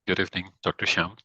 Good evening, Dr. Shyam.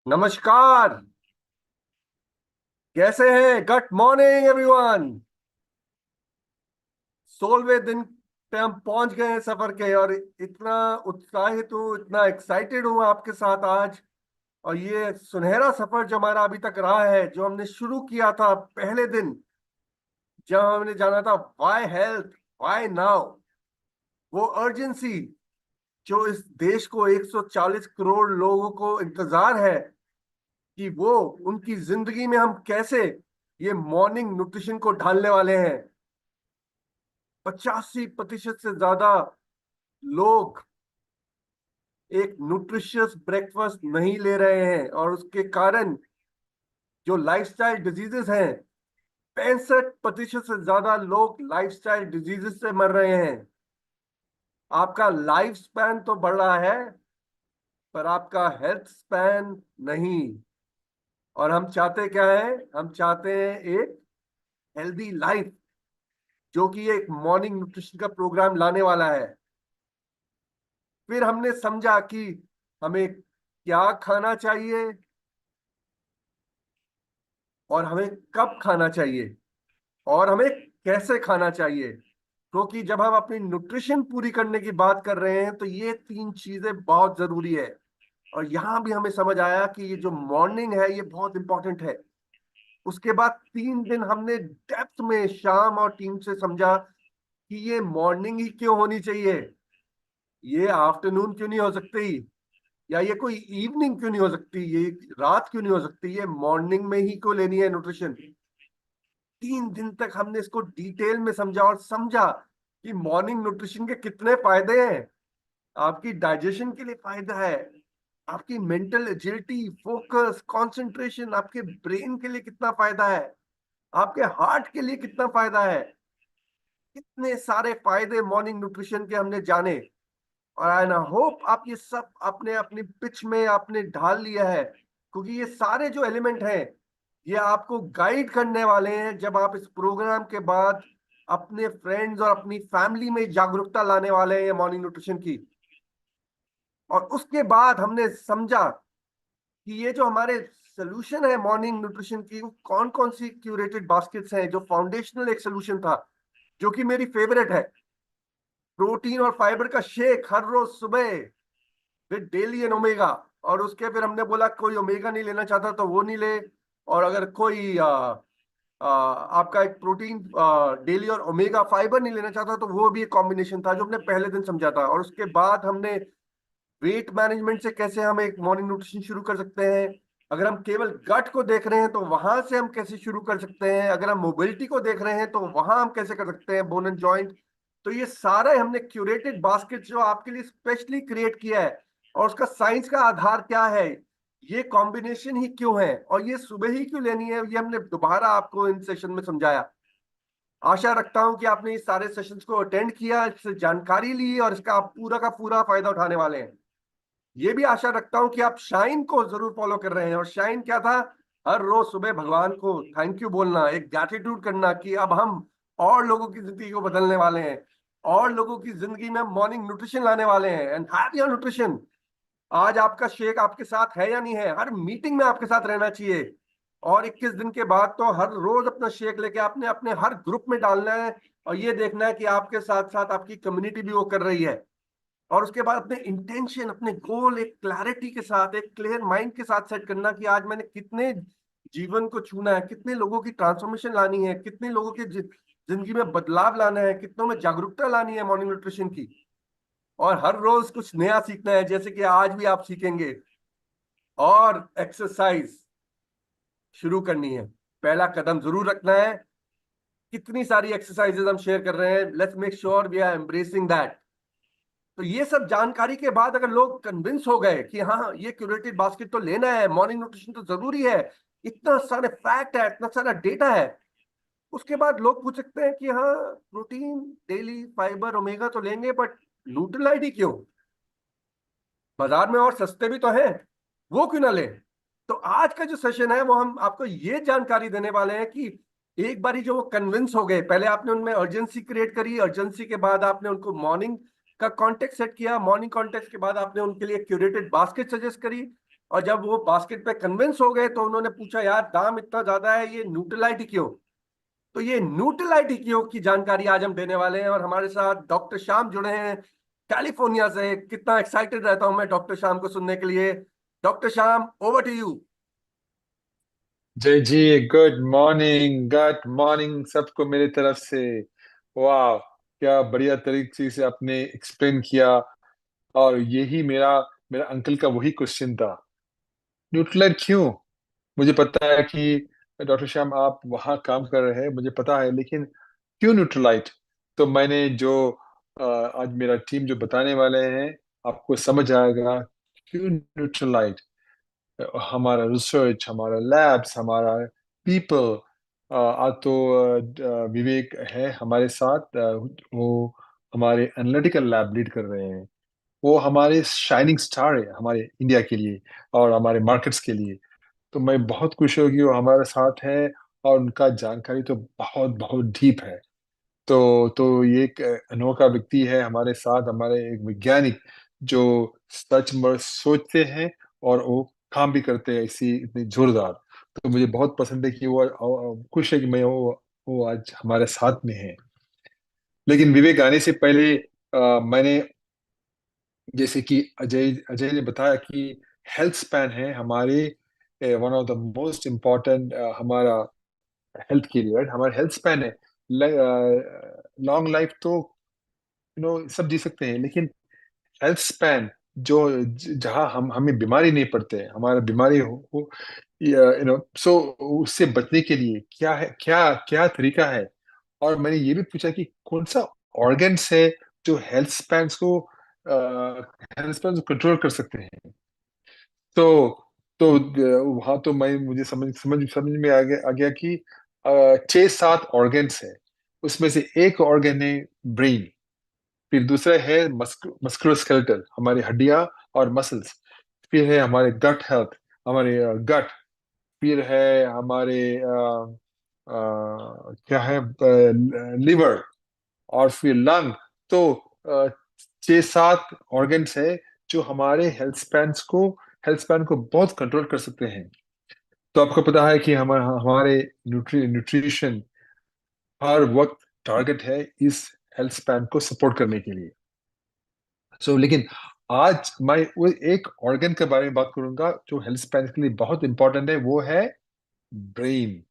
नमस्कार। कैसे हैं? Good morning everyone. 16वें दिन पे हम पहुंच गए हैं सफर के, और इतना उत्साहित हूँ, इतना एक्साइटेड हूँ आपके साथ आज। और ये सुनहरा सफर जो हमारा अभी तक रहा है, जो हमने शुरू किया था पहले दिन, जब हमने जाना था व्हाई हेल्थ, व्हाई नाउ, वो अर्जेंसी जो इस देश को 140 करोड़ लोगों को इंतजार है कि वो उनकी जिंदगी में हम कैसे ये मॉर्निंग न्यूट्रिशन को ढालने वाले हैं। 85% से ज्यादा लोग एक न्यूट्रिशियस ब्रेकफास्ट नहीं ले रहे हैं, और उसके कारण जो लाइफस्टाइल डिजीजेस हैं, 65% से ज्यादा लोग लाइफस्टाइल डिजीजेस से मर रहे हैं। आपका लाइफ स्पैन तो बढ़ रहा है, पर आपका हेल्थ स्पैन नहीं। और हम चाहते क्या है? हम चाहते हैं एक हेल्दी लाइफ, जो कि एक मॉर्निंग न्यूट्रिशन का प्रोग्राम लाने वाला है। फिर हमने समझा कि हमें क्या खाना चाहिए और हमें कब खाना चाहिए और हमें कैसे खाना चाहिए। क्योंकि जब हम अपनी न्यूट्रिशन पूरी करने की बात कर रहे हैं, तो ये तीन चीजें बहुत जरूरी है। और यहां भी हमें समझ आया कि ये जो मॉर्निंग है, ये बहुत इंपॉर्टेंट है। उसके बाद 3 दिन हमने डेप्थ में शाम और टीम से समझा कि ये मॉर्निंग ही क्यों होनी चाहिए। ये आफ्टरनून क्यों नहीं हो सकती, या ये कोई इवनिंग क्यों नहीं हो सकती, ये रात क्यों नहीं हो सकती, ये मॉर्निंग में ही क्यों लेनी है न्यूट्रिशन। 3 दिन तक हमने इसको डिटेल में समझा और समझा कि मॉर्निंग न्यूट्रिशन के कितने फायदे हैं। आपकी डाइजेशन के लिए फायदा है, आपकी मेंटल एजिलिटी, फोकस, कंसंट्रेशन, आपके ब्रेन के लिए कितना फायदा है, आपके हार्ट के लिए कितना फायदा है। कितने सारे फायदे मॉर्निंग न्यूट्रिशन के हमने जाने। और आई ना होप आप ये सब अपने अपनी पिच में आपने ढाल लिया है, क्योंकि ये सारे जो एलिमेंट हैं ये आपको गाइड करने वाले हैं जब आप इस प्रोग्राम के बाद अपने फ्रेंड्स और अपनी फैमिली में जागरूकता लाने वाले हैं मॉर्निंग न्यूट्रिशन की। और उसके बाद हमने समझा कि ये जो हमारे सोल्यूशन है मॉर्निंग न्यूट्रिशन की, वो कौन कौन सी क्यूरेटेड बास्केट्स हैं। जो फाउंडेशनल एक सोल्यूशन था, जो कि मेरी फेवरेट है, प्रोटीन और फाइबर का शेक हर रोज सुबह विद डेली एन ओमेगा। और उसके फिर हमने बोला कोई ओमेगा नहीं लेना चाहता तो वो नहीं ले, और अगर कोई आपका एक प्रोटीन डेली और ओमेगा फाइबर नहीं लेना चाहता तो वो भी एक कॉम्बिनेशन था जो हमने पहले दिन समझा था। और उसके बाद हमने वेट मैनेजमेंट से कैसे हम एक मॉर्निंग न्यूट्रिशन शुरू कर सकते हैं, अगर हम केवल गट को देख रहे हैं तो वहां से हम कैसे शुरू कर सकते हैं, अगर हम मोबिलिटी को देख रहे हैं तो वहां हम कैसे कर सकते हैं, बोन एंड जॉइंट। तो ये सारा हमने क्यूरेटेड बास्केट जो आपके लिए स्पेशली क्रिएट किया है, और उसका साइंस का आधार क्या है, ये कॉम्बिनेशन ही क्यों है, और ये सुबह ही क्यों लेनी है, ये हमने दोबारा आपको इन सेशन में समझाया। आशा रखता हूं कि आपने इस सारे सेशंस को अटेंड किया, इससे जानकारी ली और इसका आप पूरा का पूरा फायदा उठाने वाले हैं। ये भी आशा रखता हूं कि आप शाइन को जरूर फॉलो कर रहे हैं। और शाइन क्या था, हर रोज सुबह भगवान को थैंक यू बोलना, एक ग्रैटिट्यूड करना कि अब हम और लोगों की जिंदगी को बदलने वाले हैं, और लोगों की जिंदगी में मॉर्निंग न्यूट्रिशन लाने वाले हैं। And have your nutrition. आज आपका शेक आपके साथ है या नहीं है, हर मीटिंग में आपके साथ रहना चाहिए। और 21 दिन के बाद तो हर रोज अपना शेक लेके आपने अपने हर ग्रुप में डालना है, और ये देखना है कि आपके साथ साथ आपकी कम्युनिटी भी वो कर रही है। और उसके बाद अपने इंटेंशन, अपने गोल एक क्लैरिटी के साथ, एक क्लियर माइंड के साथ सेट करना कि आज मैंने कितने जीवन को छूना है, कितने लोगों की ट्रांसफॉर्मेशन लानी है, कितने लोगों की जिंदगी में बदलाव लाना है, कितनों में जागरूकता लानी है मॉर्निंग न्यूट्रिशन की। और हर रोज कुछ नया सीखना है, जैसे कि आज भी आप सीखेंगे। और एक्सरसाइज शुरू करनी है, पहला कदम जरूर रखना है। कितनी सारी एक्सरसाइजेज हम शेयर कर रहे हैं, let's make sure we are embracing that. तो ये सब जानकारी के बाद अगर लोग कन्विंस हो गए कि हाँ ये क्यूरेटेड बास्केट तो लेना है, मॉर्निंग न्यूट्रिशन तो जरूरी है, इतना सारे फैक्ट है, इतना सारा डेटा है, उसके बाद लोग पूछ सकते हैं कि हाँ प्रोटीन, डेली फाइबर, ओमेगा तो लेंगे, बट न्यूट्रलाइट क्यों, बाजार में और सस्ते भी तो हैं, वो क्यों ना ले। तो आज का जो सेशन है वो हम आपको ये जानकारी देने वाले हैं कि एक बारी जो वो कन्विंस हो गए, पहले आपने उनमें अर्जेंसी क्रिएट करी, अर्जेंसी के बाद आपने उनको मॉर्निंग का कॉन्टेक्ट सेट किया, मॉर्निंग कॉन्टेक्ट के बाद आपने उनके लिए क्यूरेटेड बास्केट सजेस्ट करी। और जब वो बास्केट पे कन्विंस हो गए तो उन्होंने पूछा यार दाम इतना ज्यादा है, ये न्यूट्रलाइट क्यों। तो ये न्यूट्रलाइट ईक्यू की जानकारी आज हम देने वाले हैं, और हमारे साथ डॉक्टर श्याम जुड़े हैं कैलिफोर्निया से। कितना एक्साइटेड रहता हूं मैं डॉक्टर श्याम को सुनने के लिए। Doctor Shyam, over to you. Jai ji. Good morning सबको मेरी तरफ से। वाह, क्या बढ़िया तरीके से आपने एक्सप्लेन किया। और यही मेरा मेरा अंकल का वही क्वेश्चन था, न्यूट्रलाइट क्यों। मुझे पता है कि डॉक्टर श्याम आप वहाँ काम कर रहे हैं, मुझे पता है, लेकिन क्यों न्यूट्रलाइट। तो मैंने जो आज मेरा टीम जो बताने वाले हैं, आपको समझ आएगा क्यों न्यूट्रलाइट। हमारा रिसर्च, हमारा लैब्स, हमारा पीपल। आज तो विवेक है हमारे साथ। वो हमारे एनालिटिकल लैब लीड कर रहे हैं। वो हमारे शाइनिंग स्टार है हमारे इंडिया के लिए और हमारे मार्केट्स के लिए। तो मैं बहुत खुश हूँ कि वो हमारे साथ है, और उनका जानकारी तो बहुत बहुत डीप है। तो ये एक अनोखा व्यक्ति है हमारे साथ, हमारे एक वैज्ञानिक जो सच में सोचते हैं और वो काम भी करते हैं इसी इतनी जोरदार। तो मुझे बहुत पसंद है कि वो खुश है कि मैं वो आज हमारे साथ में है। लेकिन विवेक आने से पहले मैंने, जैसे कि अजय अजय ने बताया कि हेल्थ स्पैन है हमारे one of the most important हमारा हेल्थ के लिए, राइट। हमारा हेल्थ स्पैन है, लॉन्ग लाइफ तो सब जी सकते हैं, लेकिन हेल्थ स्पैन, जो जहाँ हम हमें बीमारी नहीं पड़ते, हमारा बीमारी हो यू नो, सो उससे बचने के लिए क्या है, क्या क्या तरीका है। और मैंने ये भी पूछा कि कौन सा ऑर्गन्स है जो हेल्थ स्पैन को कंट्रोल कर सकते हैं। तो वहां तो मैं मुझे समझ में आ गया कि 6-7 ऑर्गन्स है। उसमें से एक ऑर्गन है ब्रेन, फिर दूसरा है मस्कुलोस्केलेटल, हमारी हड्डियां और मसल्स, फिर है हमारे गट हेल्थ, हमारे गट, फिर है हमारे क्या है, लिवर, और फिर लंग। तो 6-7 ऑर्गन्स है जो हमारे हेल्थ स्पैन को बहुत कंट्रोल कर सकते हैं। तो आपको पता है कि हमारे न्यूट्रिशन हर वक्त टारगेट है इस हेल्थ स्पैन को सपोर्ट करने के लिए। लेकिन आज मैं वो एक ऑर्गन के बारे में बात करूंगा जो हेल्थ स्पैन के लिए बहुत इंपॉर्टेंट है, वो है ब्रेन,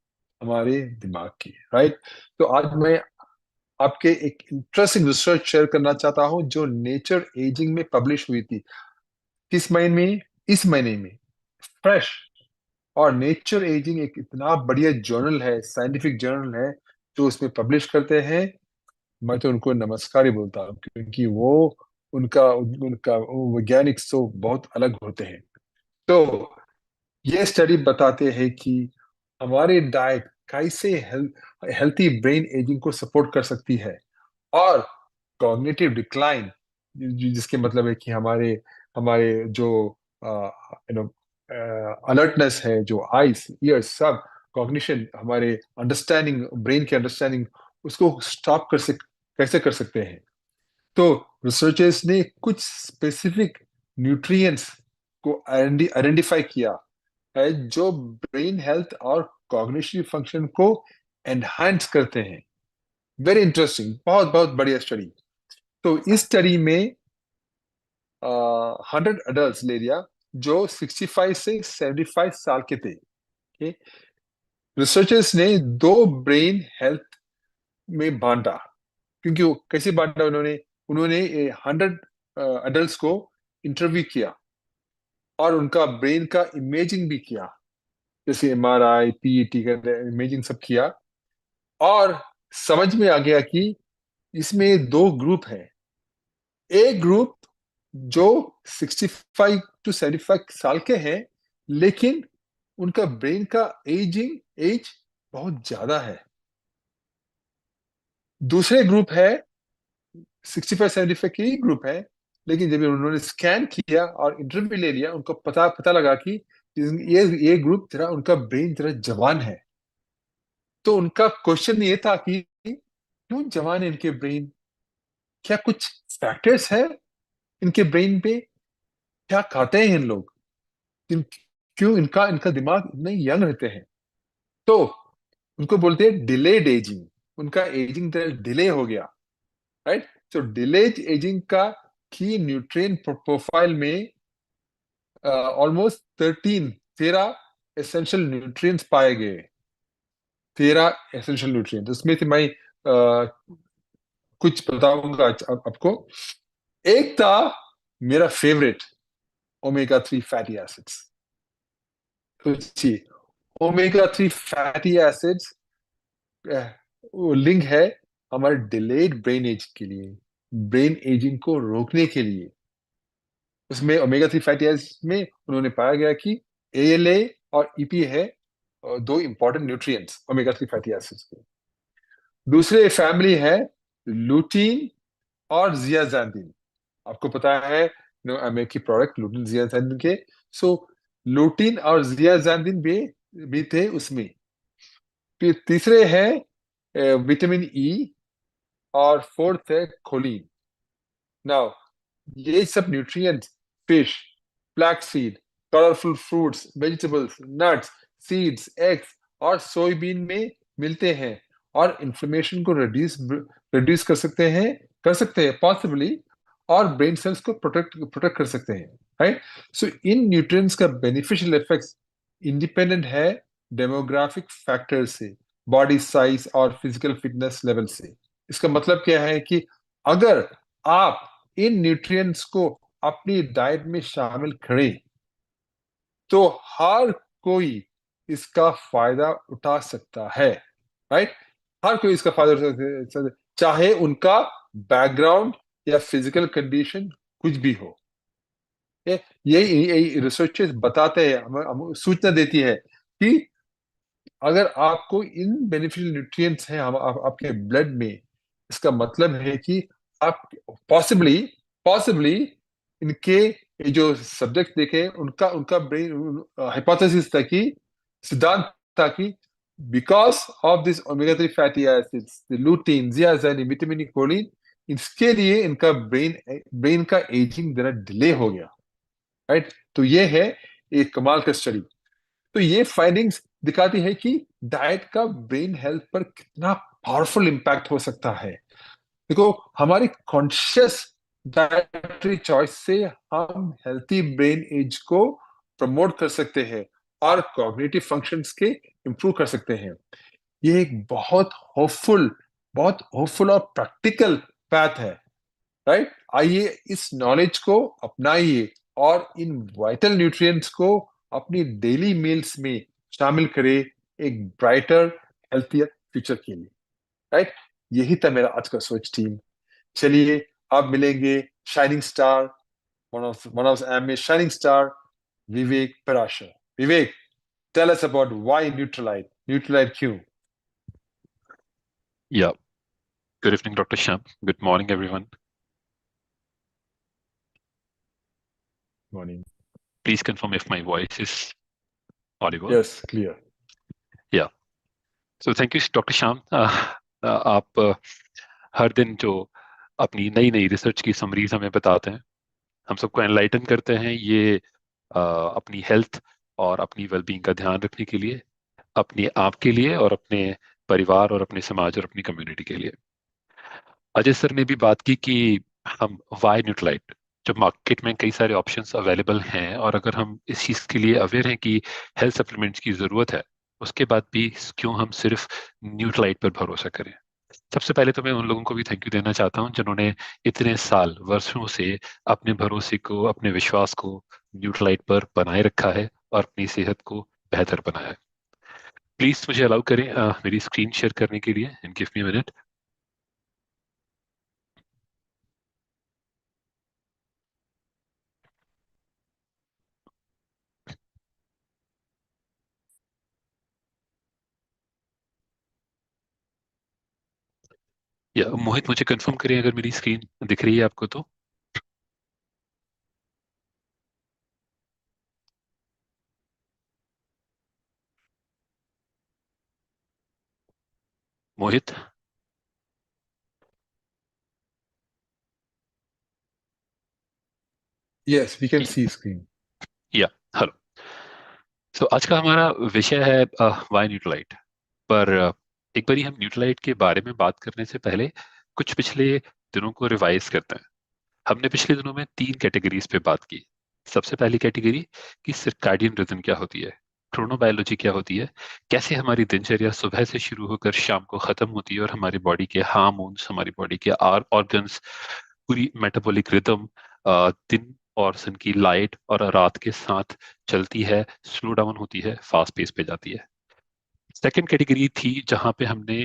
हमारे दिमाग की, राइट। तो आज मैं आपके एक इंटरेस्टिंग रिसर्च शेयर करना चाहता हूं जो नेचर एजिंग में पब्लिश हुई थी। किस महीने में? इस महीने में, फ्रेश। और नेचर एजिंग एक इतना बढ़िया जर्नल है, साइंटिफिक जर्नल है, जो उसमें पब्लिश करते हैं। मैं तो उनको नमस्कार ही बोलता हूँ, क्योंकि वो उनका उनका वो वैज्ञानिक तो बहुत अलग होते हैं। तो ये स्टडी बताते हैं कि हमारी डाइट कैसे हेल्थी ब्रेन एजिंग को सपोर्ट कर सकती है। और कॉग्निटिव डिक्लाइन, जिसके मतलब है कि हमारे हमारे जो यू नो अलर्टनेस है, जो आईज ईयर्स सब, कॉग्निशन, हमारे अंडरस्टैंडिंग, ब्रेन की अंडरस्टैंडिंग, उसको स्टॉप कैसे कर सकते हैं। तो रिसर्चर्स ने कुछ स्पेसिफिक न्यूट्रिएंट्स को आइडेंटिफाई किया है जो ब्रेन हेल्थ और कॉग्निटिव फंक्शन को एनहांस करते हैं। वेरी इंटरेस्टिंग, बहुत बहुत बढ़िया स्टडी। तो इस स्टडी में 100 एडल्ट ले लिया जो 65 से 75 साल के थे। रिसर्चर्स ने दो ब्रेन हेल्थ में बांटा। क्योंकि वो कैसे बांटा उन्होंने? उन्होंने 100 एडल्ट्स को इंटरव्यू किया और उनका ब्रेन का इमेजिंग भी किया, जैसे एमआरआई, पीईटी का इमेजिंग सब किया। और समझ में आ गया कि इसमें दो ग्रुप हैं। एक ग्रुप जो 65 to 75 साल के हैं, लेकिन उनका ब्रेन का एज बहुत ज्यादा है। दूसरे ग्रुप है 65-75 के ही ग्रुप है, लेकिन जब उन्होंने स्कैन किया और इंटरव्यू ले लिया, उनको पता पता लगा कि ये ग्रुप जरा, उनका ब्रेन जरा जवान है। तो उनका क्वेश्चन ये था कि क्यों जवान है इनके ब्रेन? क्या कुछ फैक्टर्स है इनके ब्रेन पे? क्या खाते हैं इन लोग? इन, क्यों इनका इनका दिमाग इतने यंग रहते हैं? तो उनको बोलते हैं डिलेड एजिंग। उनका एजिंग डिले हो गया, राइट। तो डिलेड एजिंग का की न्यूट्रिएंट प्रोफाइल में ऑलमोस्ट 13 एसेंशियल न्यूट्रिएंट्स पाए गए। 13 एसेंशियल न्यूट्रिएंट्स, उसमें से मैं कुछ बताऊंगा आपको। एक था मेरा फेवरेट, ओमेगा 3 फैटी एसिड्स। जी, ओमेगा 3 फैटी एसिड्स वो लिंक है हमारे डिलेड ब्रेन एज के लिए, ब्रेन एजिंग को रोकने के लिए। उसमें ओमेगा 3 फैटी एसिड्स में उन्होंने पाया गया कि एएलए और ईपी है, दो important nutrients omega 3 fatty acids के। दूसरे फैमिली है लूटीन और जियाजांदीन। आपको पता है अमेरिकी प्रोडक्ट लूटीन जियाजांदीन के। सो लूटीन और जियाजांदीन भी थे उसमें। फिर तीसरे है विटामिन ई, और फोर्थ है खोलिन। नाउ ये सब nutrients fish, flax seed, colourful fruits, vegetables, nuts, seeds, eggs और सोयाबीन में मिलते हैं, और इन्फ्लेमेशन को रिड्यूस कर सकते हैं पॉसिबली, और ब्रेन सेल्स को प्रोटेक्ट कर सकते हैं, राइट। सो इन न्यूट्रिएंट्स का बेनिफिशियल इफेक्ट्स इंडिपेंडेंट है डेमोग्राफिक फैक्टर से, बॉडी साइज और फिजिकल फिटनेस लेवल से। इसका मतलब क्या है कि अगर आप इन न्यूट्रिएंट्स को अपनी डाइट में शामिल करें तो हर कोई इसका फायदा उठा सकता है, राइट। हर कोई इसका फायदा उठा सकता है, चाहे उनका बैकग्राउंड या फिजिकल कंडीशन कुछ भी हो। ये यही रिसर्चेस बताते हैं, हमें सूचना देती है कि अगर आपको इन बेनिफिशियल न्यूट्रिएंट्स हैं आपके ब्लड में, इसका मतलब है कि आप पॉसिबली पॉसिबली इनके ये जो सब्जेक्ट देखे उनका उनका ब्रेन हाइपोथेसिस था कि सिद्धांत था कि because of this omega 3 fatty acids, lutein, जियाजिन, विटामिन ई, कोलिन, इसके लिए इनका ब्रेन ब्रेन का एजिंग जरा डिले हो गया, राइट। तो ये है एक कमाल का स्टडी। तो ये फाइंडिंग्स दिखाती है कि डाइट का ब्रेन हेल्थ पर कितना पावरफुल इम्पैक्ट हो सकता है। देखो, हमारी कॉन्शियस डाइटरी चॉइस से हम हेल्थी ब्रेन एज को प्रमोट कर सकते हैं और कॉग्निटिव फंक्शंस के इंप्रूव कर सकते हैं। ये एक बहुत होपफुल और प्रैक्टिकल पैथ है, राइट। आइए इस नॉलेज को अपनाइए और इन वाइटल न्यूट्रिएंट्स को अपनी डेली मील्स में शामिल करें एक ब्राइटर हेल्थियर फ्यूचर के लिए, राइट। यही था मेरा आज का सोच टीम। चलिए अब मिलेंगे shining star, one of M a shining star, Vivek Parashar. Vivek, tell us about why Nutrilite, Nutrilite क्यों? Yeah, good evening, Dr. Sham. Good morning, everyone. Morning. Please confirm if my voice is audible. Yes, clear. Yeah. So thank you, Dr. Sham. आप हर दिन जो अपनी नई नई research की summaries हमें बताते हैं, हम सबको एनलाइटन करते हैं, ये अपनी हेल्थ और अपनी वेलबींग का ध्यान रखने के लिए, अपने आप के लिए और अपने परिवार और अपने समाज और अपनी कम्युनिटी के लिए। अजय सर ने भी बात की कि हम वाई न्यूट्रलाइट, जब मार्केट में कई सारे ऑप्शंस अवेलेबल हैं और अगर हम इस चीज़ के लिए अवेयर हैं कि हेल्थ सप्लीमेंट्स की ज़रूरत है, उसके बाद भी क्यों हम सिर्फ न्यूट्रलाइट पर भरोसा करें। सबसे पहले तो मैं उन लोगों को भी थैंक यू देना चाहता हूं जिन्होंने इतने साल वर्षों से अपने भरोसे को, अपने विश्वास को न्यूट्रलाइट पर बनाए रखा है और अपनी सेहत को बेहतर बनाया है। प्लीज मुझे अलाउ करें मेरी स्क्रीन शेयर करने के लिए, एंड गिव मी मिनट। या मोहित, मुझे कंफर्म करें अगर मेरी स्क्रीन दिख रही है आपको तो। Mohit. Yes, we can see screen. या हेलो। सो आज का हमारा विषय है वाई न्यूट्रलाइट। पर एक बारी हम न्यूट्रलाइट के बारे में बात करने से पहले कुछ पिछले दिनों को रिवाइज करते हैं। हमने पिछले दिनों में 3 कैटेगरीज पे बात की। सबसे पहली कैटेगरी कि सर्काडियन रिदम क्या होती है, क्रोनोबायोलॉजी क्या होती है, कैसे हमारी दिनचर्या सुबह से शुरू होकर शाम को खत्म होती है और हमारी बॉडी के हार्मोन्स, हमारी बॉडी के ऑर्गन्स, पूरी मेटाबॉलिक रिदम दिन और सन की लाइट और रात के साथ चलती है, स्लो डाउन होती है, फास्ट पेस पे जाती है। सेकेंड कैटेगरी थी जहां पे हमने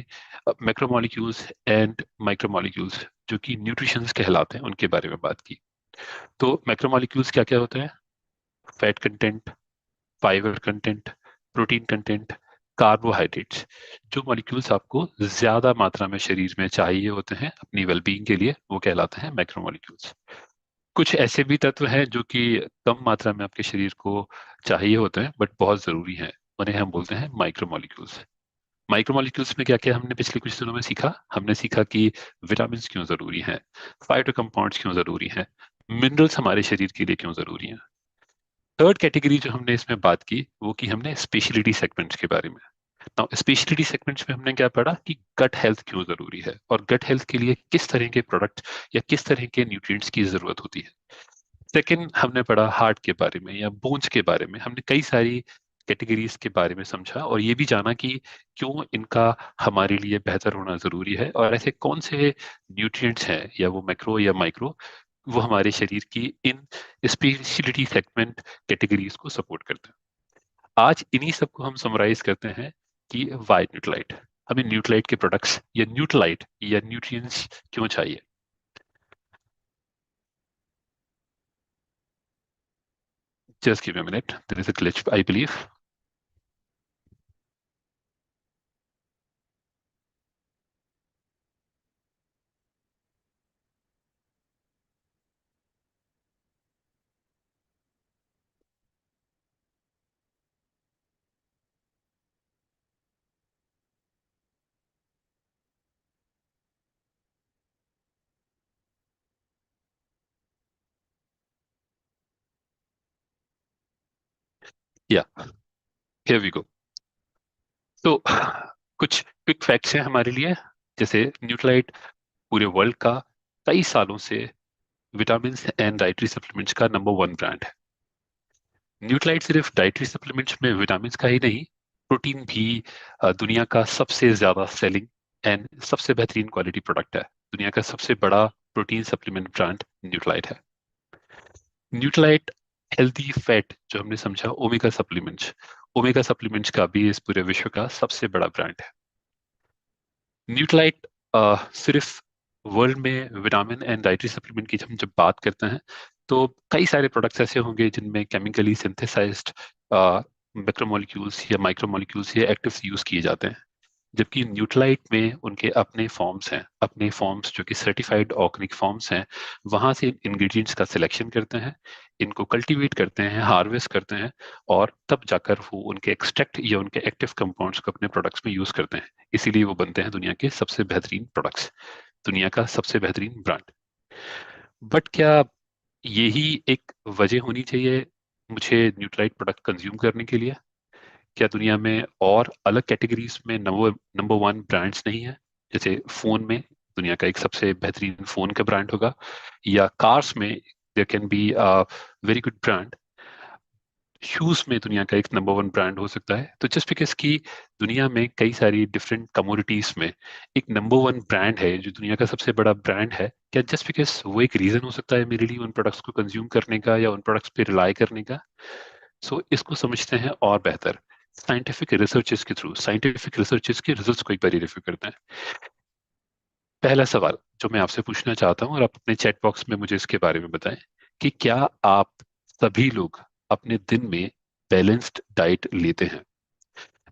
मैक्रोमोलिक्यूल्स एंड माइक्रोमोलिक्यूल्स जो कि न्यूट्रिशंस कहलाते हैं उनके बारे में बात की। तो मैक्रोमोलिक्यूल्स क्या क्या होते हैं? Fat content, fibre content, protein content, carbohydrates. जो मॉलिक्यूल्स आपको ज्यादा मात्रा में शरीर में चाहिए होते हैं अपनी वेलबींग के लिए, वो कहलाते हैं मैक्रोमोलिक्यूल्स। कुछ ऐसे भी तत्व हैं जो कि कम मात्रा में आपके शरीर को चाहिए होते हैं बट बहुत जरूरी हैं, उन्हें हम बोलते हैं माइक्रोमोलिक्यूल्स। माइक्रोमोलिक्यूल्स में क्या क्या हमने पिछले कुछ दिनों में सीखा? हमने सीखा कि विटामिन क्यों जरूरी हैं, फाइटो कंपाउंड्स क्यों जरूरी हैं, मिनरल्स हमारे शरीर के लिए क्यों जरूरी हैं। थर्ड कैटेगरी जो हमने इसमें बात की वो की हमने स्पेशलिटी सेगमेंट्स के बारे में। नाउ स्पेशलिटी सेगमेंट्स में हमने क्या पढ़ा कि गट हेल्थ क्यों जरूरी है और गट हेल्थ के लिए किस तरह के प्रोडक्ट या किस तरह के न्यूट्रिएंट्स की जरूरत होती है। सेकंड हमने पढ़ा हार्ट के बारे में या बोन्स के बारे में। हमने कई सारी कैटेगरीज के बारे में समझा और ये भी जाना कि क्यों इनका हमारे लिए बेहतर होना जरूरी है और ऐसे कौन से न्यूट्रिएंट्स हैं या वो मैक्रो या माइक्रो वो हमारे शरीर की इन स्पेशलिटी सेगमेंट कैटेगरीज को सपोर्ट करते हैं। आज इन्हीं सबको हम समराइज करते हैं कि वाई न्यूट्रलाइट, हमें न्यूट्रलाइट के प्रोडक्ट्स या न्यूट्रलाइट या न्यूट्रिएंट्स क्यों चाहिए। Just give me a minute, there is a glitch I believe. Yeah here we go. तो कुछ क्विक फैक्ट्स हैं हमारे लिए, जैसे न्यूट्रलाइट पूरे वर्ल्ड का कई सालों से विटामिन एंड डाइटरी सप्लीमेंट्स का नंबर वन ब्रांड है। न्यूट्रलाइट सिर्फ डाइटरी सप्लीमेंट्स में विटामिन का ही नहीं, प्रोटीन भी दुनिया का सबसे ज्यादा सेलिंग एंड सबसे बेहतरीन क्वालिटी प्रोडक्ट है। दुनिया का सबसे बड़ा प्रोटीन सप्लीमेंट ब्रांड न्यूट्रलाइट है। न्यूट्रलाइट हेल्दी फैट जो हमने समझा, ओमेगा सप्लीमेंट्स का भी इस पूरे विश्व का सबसे बड़ा ब्रांड है। न्यूट्रलाइट सिर्फ वर्ल्ड में विटामिन एंड डाइटरी सप्लीमेंट की हम जब बात करते हैं तो कई सारे प्रोडक्ट्स ऐसे होंगे जिनमें केमिकली सिंथेसाइज्ड मैक्रोमोलिक्यूल्स या माइक्रोमोलिक्यूल्स या एक्टिव्स यूज किए जाते हैं, जबकि न्यूट्रलाइट में उनके अपने फॉर्म्स हैं, अपने फॉर्म्स जो कि सर्टिफाइड ऑर्गेनिक फॉर्म्स हैं। वहां से इंग्रेडिएंट्स का सिलेक्शन करते हैं, इनको कल्टीवेट करते हैं, हार्वेस्ट करते हैं, और तब जाकर वो उनके एक्सट्रैक्ट या उनके एक्टिव कंपाउंड्स को अपने प्रोडक्ट्स में यूज करते हैं। इसीलिए वो बनते हैं दुनिया के सबसे बेहतरीन प्रोडक्ट्स, दुनिया का सबसे बेहतरीन ब्रांड। बट क्या यही एक वजह होनी चाहिए मुझे न्यूट्रलाइट प्रोडक्ट कंज्यूम करने के लिए? क्या दुनिया में और अलग कैटेगरीज में नंबर नंबर वन ब्रांड्स नहीं है? जैसे फोन में दुनिया का एक सबसे बेहतरीन फोन का ब्रांड होगा, या कार्स में there can be very good brand, shoes में दुनिया का एक नंबर वन ब्रांड हो सकता है। तो जस्ट बिकॉज की दुनिया में कई सारी डिफरेंट कमोडिटीज में एक नंबर वन ब्रांड है जो दुनिया का सबसे बड़ा ब्रांड है, क्या जस्ट बिकॉज वो एक रीजन हो सकता है मेरे लिए उन प्रोडक्ट्स को कंज्यूम करने का या उन प्रोडक्ट्स पे रिलाई करने का? सो इसको समझते हैं और बेहतर साइंटिफिक रिसर्चेस के रिजल्ट्स को एक बार रिव्यू करते हैं। पहला सवाल जो मैं आपसे पूछना चाहता हूँ, और आप अपने चैट बॉक्स में मुझे इसके बारे में बताएं, कि क्या आप सभी लोग अपने दिन में बैलेंस्ड डाइट लेते हैं?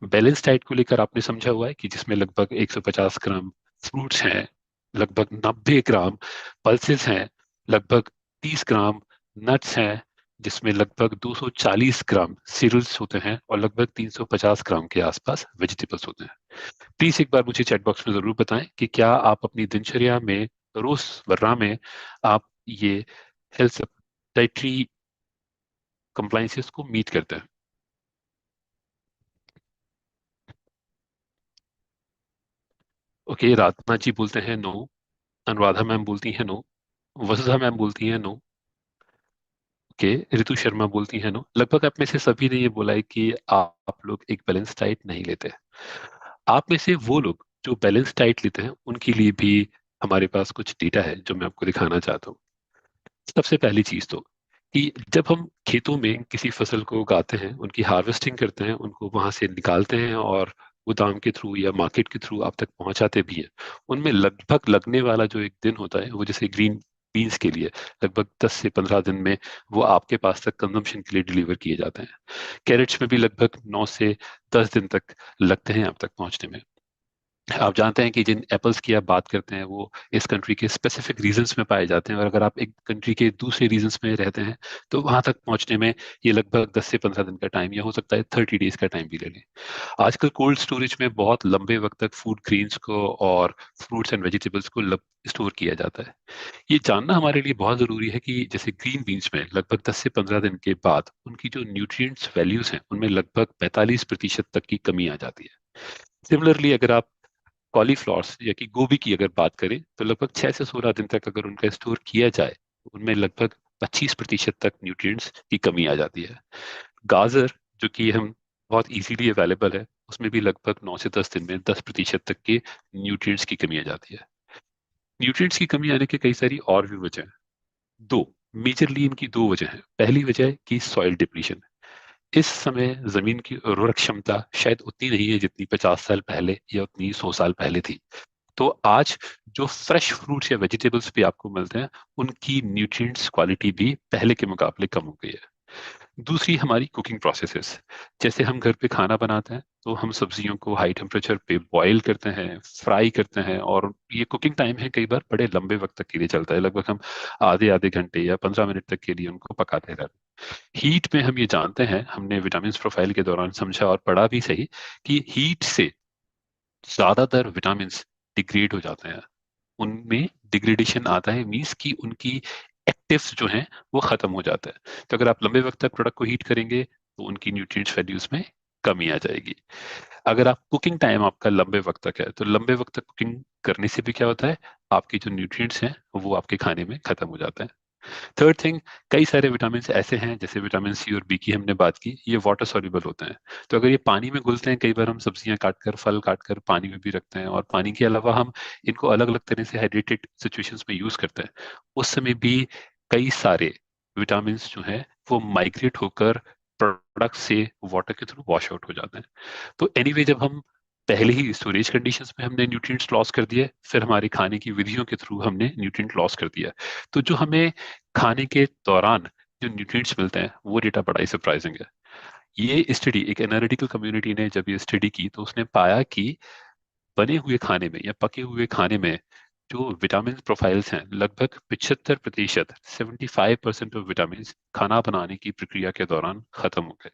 बैलेंस डाइट को लेकर आपने समझा हुआ है कि जिसमें लगभग 150 ग्राम फ्रूट्स हैं, लगभग 90 ग्राम पल्सेस हैं, लगभग 30 ग्राम नट्स हैं, जिसमें लगभग 240 ग्राम सीरियल्स होते हैं, और लगभग 350 ग्राम के आसपास वेजिटेबल्स होते हैं। प्लीज एक बार मुझे चैट बॉक्स में जरूर बताएं कि क्या आप अपनी दिनचर्या में, रोजमर्रा में, आप ये हेल्थ डाइटरी कंप्लाइंसेस को मीट करते हैं। ओके, राधना जी बोलते हैं नो, अनुराधा मैम बोलती हैं नो, वसुधा मैम बोलती हैं नो, ओके, ऋतु शर्मा बोलती हैं नो। लगभग आप में से सभी ने ये बोला है कि आप लोग एक बैलेंस डाइट नहीं लेते। आप में से वो लोग जो बैलेंस डाइट लेते हैं उनके लिए भी हमारे पास कुछ डेटा है जो मैं आपको दिखाना चाहता हूँ। सबसे पहली चीज तो, कि जब हम खेतों में किसी फसल को उगाते हैं, उनकी हार्वेस्टिंग करते हैं, उनको वहां से निकालते हैं और गोदाम के थ्रू या मार्केट के थ्रू आप तक पहुंचाते भी हैं, उनमें लगभग लगने वाला जो एक दिन होता है वो, जैसे ग्रीन बीन्स के लिए लगभग 10 से 15 दिन में वो आपके पास तक कंजम्पशन के लिए डिलीवर किए जाते हैं। कैरेट्स में भी लगभग 9 से 10 दिन तक लगते हैं आप तक पहुंचने में। आप जानते हैं कि जिन एप्पल्स की आप बात करते हैं वो इस कंट्री के स्पेसिफिक रीजन्स में पाए जाते हैं, और अगर आप एक कंट्री के दूसरे रीजन्स में रहते हैं तो वहां तक पहुंचने में ये लगभग 10 से 15 दिन का टाइम, या हो सकता है 30 डेज का टाइम भी ले लें। आजकल कोल्ड स्टोरेज में बहुत लंबे वक्त तक फूड ग्रेन्स को और फ्रूट्स एंड वेजिटेबल्स को स्टोर किया जाता है। ये जानना हमारे लिए बहुत जरूरी है कि जैसे ग्रीन बीन्स में लगभग 10 से 15 दिन के बाद उनकी जो न्यूट्रिएंट्स वैल्यूज हैं उनमें लगभग 45% तक की कमी आ जाती है। सिमिलरली अगर आप कॉलीफ्लावर्स या कि गोभी की अगर बात करें तो लगभग 6 से 16 दिन तक अगर उनका स्टोर किया जाए तो उनमें लगभग 25% तक न्यूट्रिएंट्स की कमी आ जाती है। गाजर जो कि हम बहुत इजीली अवेलेबल है, उसमें भी लगभग 9 से 10 दिन में 10% तक के न्यूट्रिएंट्स की कमी आ जाती है। न्यूट्रिएंट्स की कमी आने के कई सारी और भी वजह हैं। दो मेजरली इनकी दो वजह है। पहली वजह है कि सॉइल डिप्लीशन। इस समय जमीन की उर्वरक क्षमता शायद उतनी नहीं है जितनी 50 साल पहले या उतनी 100 साल पहले थी। तो आज जो फ्रेश फ्रूट्स या वेजिटेबल्स भी आपको मिलते हैं, उनकी न्यूट्रिएंट्स क्वालिटी भी पहले के मुकाबले कम हो गई है। दूसरी हमारी कुकिंग प्रोसेसेस। जैसे हम घर पे खाना बनाते हैं तो हम सब्जियों को हाई टेम्परेचर पे बॉईल करते हैं, फ्राई करते हैं, और ये कुकिंग टाइम है कई बार बड़े लंबे वक्त तक के लिए चलता है। लगभग हम आधे आधे घंटे या 15 मिनट तक के लिए उनको पकाते रहते हैं। हीट में हम ये जानते हैं, हमने विटामिन प्रोफाइल के दौरान समझा और पढ़ा भी सही, कि हीट से ज्यादातर विटामिन डिग्रेड हो जाते हैं। उनमें डिग्रेडेशन आता है, मीन्स कि उनकी एक्टिव्स जो हैं वो खत्म हो जाता है। तो अगर आप लंबे वक्त तक प्रोडक्ट को हीट करेंगे तो उनकी न्यूट्रिएंट्स वैल्यूज में कमी आ जाएगी। अगर आप कुकिंग टाइम आपका लंबे वक्त तक है, तो लंबे वक्त तक कुकिंग करने से भी क्या होता है, आपके जो न्यूट्रिएंट्स हैं वो आपके खाने में खत्म हो जाते हैं। थर्ड थिंग, कई सारे विटामिन ऐसे हैं, जैसे विटामिन सी और बी की हमने बात की, ये वाटर सॉल्युबल होते हैं। तो अगर ये पानी में घुलते हैं, कई बार हम सब्जियां काटकर, फल काटकर पानी में भी रखते हैं, और पानी के अलावा हम इनको अलग अलग तरह से हाइड्रेटेड सिचुएशंस में यूज करते हैं, उस समय भी कई सारे विटामिन जो हैं वो माइग्रेट होकर प्रोडक्ट से वाटर के थ्रू वॉश आउट हो जाते हैं। तो एनीवे, जब हम पहले ही स्टोरेज कंडीशंस में हमने न्यूट्रिएंट्स लॉस कर दिए, फिर हमारी खाने की विधियों के थ्रू हमने न्यूट्रिएंट लॉस कर दिया, तो जो हमें खाने के दौरान जो न्यूट्रिएंट्स मिलते हैं वो डेटा बड़ा ही सरप्राइजिंग है। ये स्टडी, एक एनालिटिकल कम्युनिटी ने जब ये स्टडी की तो उसने पाया कि बने हुए खाने में या पके हुए खाने में जो विटामिन प्रोफाइल्स हैं, लगभग 75%, 75% ऑफ विटामिन खाना बनाने की प्रक्रिया के दौरान खत्म हो गए।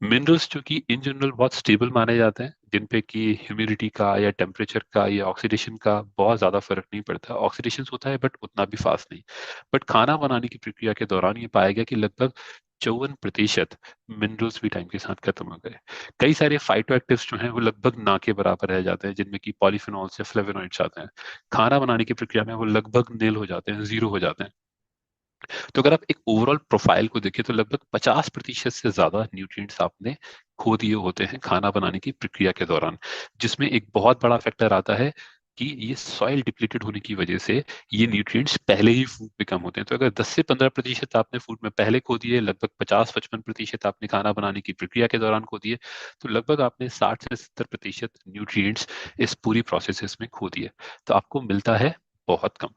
मिनरल्स जो कि इन जनरल बहुत स्टेबल माने जाते हैं, जिन पे कि ह्यूमिडिटी का या टेम्परेचर का या ऑक्सीडेशन का बहुत ज्यादा फर्क नहीं पड़ता, ऑक्सीडेशन होता है बट उतना भी फास्ट नहीं, बट खाना बनाने की प्रक्रिया के दौरान ये पाया गया कि लगभग 54% मिनरल्स भी टाइम के साथ खत्म हो गए। कई सारे फाइटो एक्टिव्स जो हैं वो लगभग ना के बराबर रह जाते हैं, जिनमें कि पॉलीफिनॉल्स या फ्लेवोनॉइड्स आते हैं। खाना बनाने की प्रक्रिया में वो लगभग नील हो जाते हैं, जीरो हो जाते हैं। तो अगर आप एक ओवरऑल प्रोफाइल को देखें तो लगभग 50% से ज्यादा न्यूट्रिएंट्स आपने खो दिए होते हैं खाना बनाने की प्रक्रिया के दौरान, जिसमें एक बहुत बड़ा फैक्टर आता है कि ये सॉइल डिप्लीटेड होने की वजह से ये न्यूट्रिएंट्स पहले ही फूड में कम होते हैं। तो अगर 10 से 15% आपने फूड में पहले खो दिए, लगभग 50-55% आपने खाना बनाने की प्रक्रिया के दौरान खो दिए, तो लगभग आपने 60 से 70% न्यूट्रिएंट्स इस पूरी प्रोसेस में खो दिए। तो आपको मिलता है बहुत कम।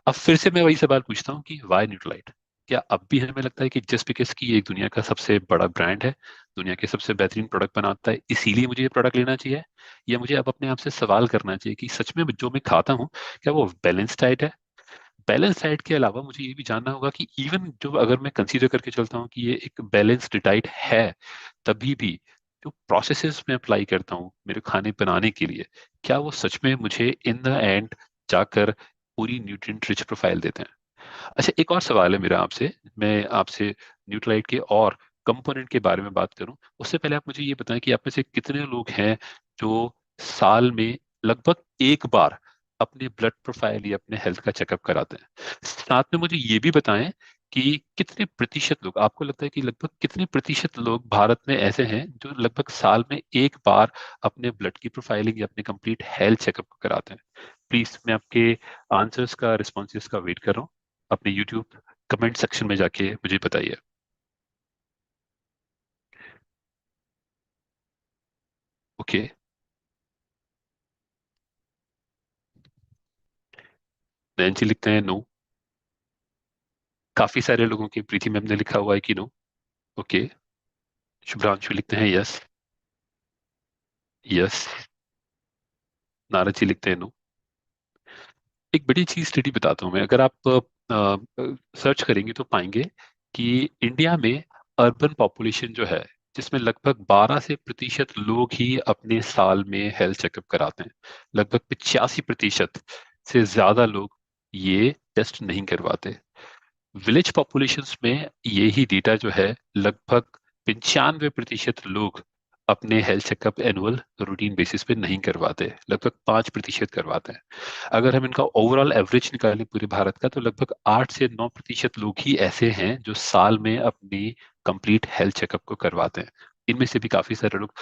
अब फिर से मैं वही सवाल पूछता हूँ कि वाई न्यूट्रलाइट? क्या अब भी हमें लगता है कि जस्ट बिकॉज की ये एक दुनिया का सबसे बड़ा ब्रांड है, दुनिया के सबसे बेहतरीन प्रोडक्ट बनाता है, इसीलिए मुझे ये प्रोडक्ट लेना चाहिए? या मुझे अब अपने आप से सवाल करना चाहिए कि सच में जो मैं खाता हूँ क्या वो बैलेंस डाइट है? बैलेंस डाइट के अलावा मुझे ये भी जानना होगा कि इवन जो, अगर मैं कंसीडर करके चलता हूँ कि ये एक बैलेंस्ड डाइट है, तभी भी जो प्रोसेसेस मैं अप्लाई करता हूँ मेरे खाने बनाने के लिए, क्या वो सच में मुझे इन द एंड जाकर पूरी न्यूट्रिएंट रिच प्रोफाइल देते हैं? अच्छा, एक और सवाल है मेरा आपसे। मैं आपसे न्यूट्राइट के और कंपोनेंट के बारे में बात करूं, उससे पहले आप मुझे ये बताएं कि आप में से कितने लोग हैं जो साल में लगभग एक बार अपने ब्लड प्रोफाइल या अपने हेल्थ का चेकअप कराते हैं। साथ में मुझे ये भी बताएं कि कितने प्रतिशत लोग, आपको लगता है कि लगभग कितने प्रतिशत लोग भारत में ऐसे हैं जो लगभग साल में एक बार अपने ब्लड की प्रोफाइलिंग या अपने कंप्लीट हेल्थ चेकअप कराते हैं? प्लीज, मैं आपके आंसर्स का, रिस्पॉन्सेज का वेट कर रहा हूँ। अपने YouTube कमेंट सेक्शन में जाके मुझे बताइए। ओके, नैन्सी लिखते हैं नो। काफी सारे लोगों की, प्रीति मैम ने लिखा हुआ है कि नो। ओके, शुभ्रांशु लिखते हैं यस। यस, नारद जी लिखते हैं नो। एक बड़ी चीज स्टडी बताता हूँ मैं। अगर आप सर्च करेंगे तो पाएंगे कि इंडिया में अर्बन पॉपुलेशन जो है, जिसमें लगभग 12% लोग ही अपने साल में हेल्थ चेकअप कराते हैं, लगभग 85% से ज्यादा लोग ये टेस्ट नहीं करवाते। विलेज पॉपुलेशंस में यही डेटा जो है, लगभग 95% लोग अपने health checkup annual routine basis पे नहीं करवाते, लगभग 5% करवाते हैं। अगर हम इनका ओवरऑल एवरेज निकालें पूरे भारत का, तो लगभग 8 से 9% लोग ही ऐसे हैं जो साल में अपनी कंप्लीट हेल्थ चेकअप को करवाते हैं। इनमें से भी काफी सारे लोग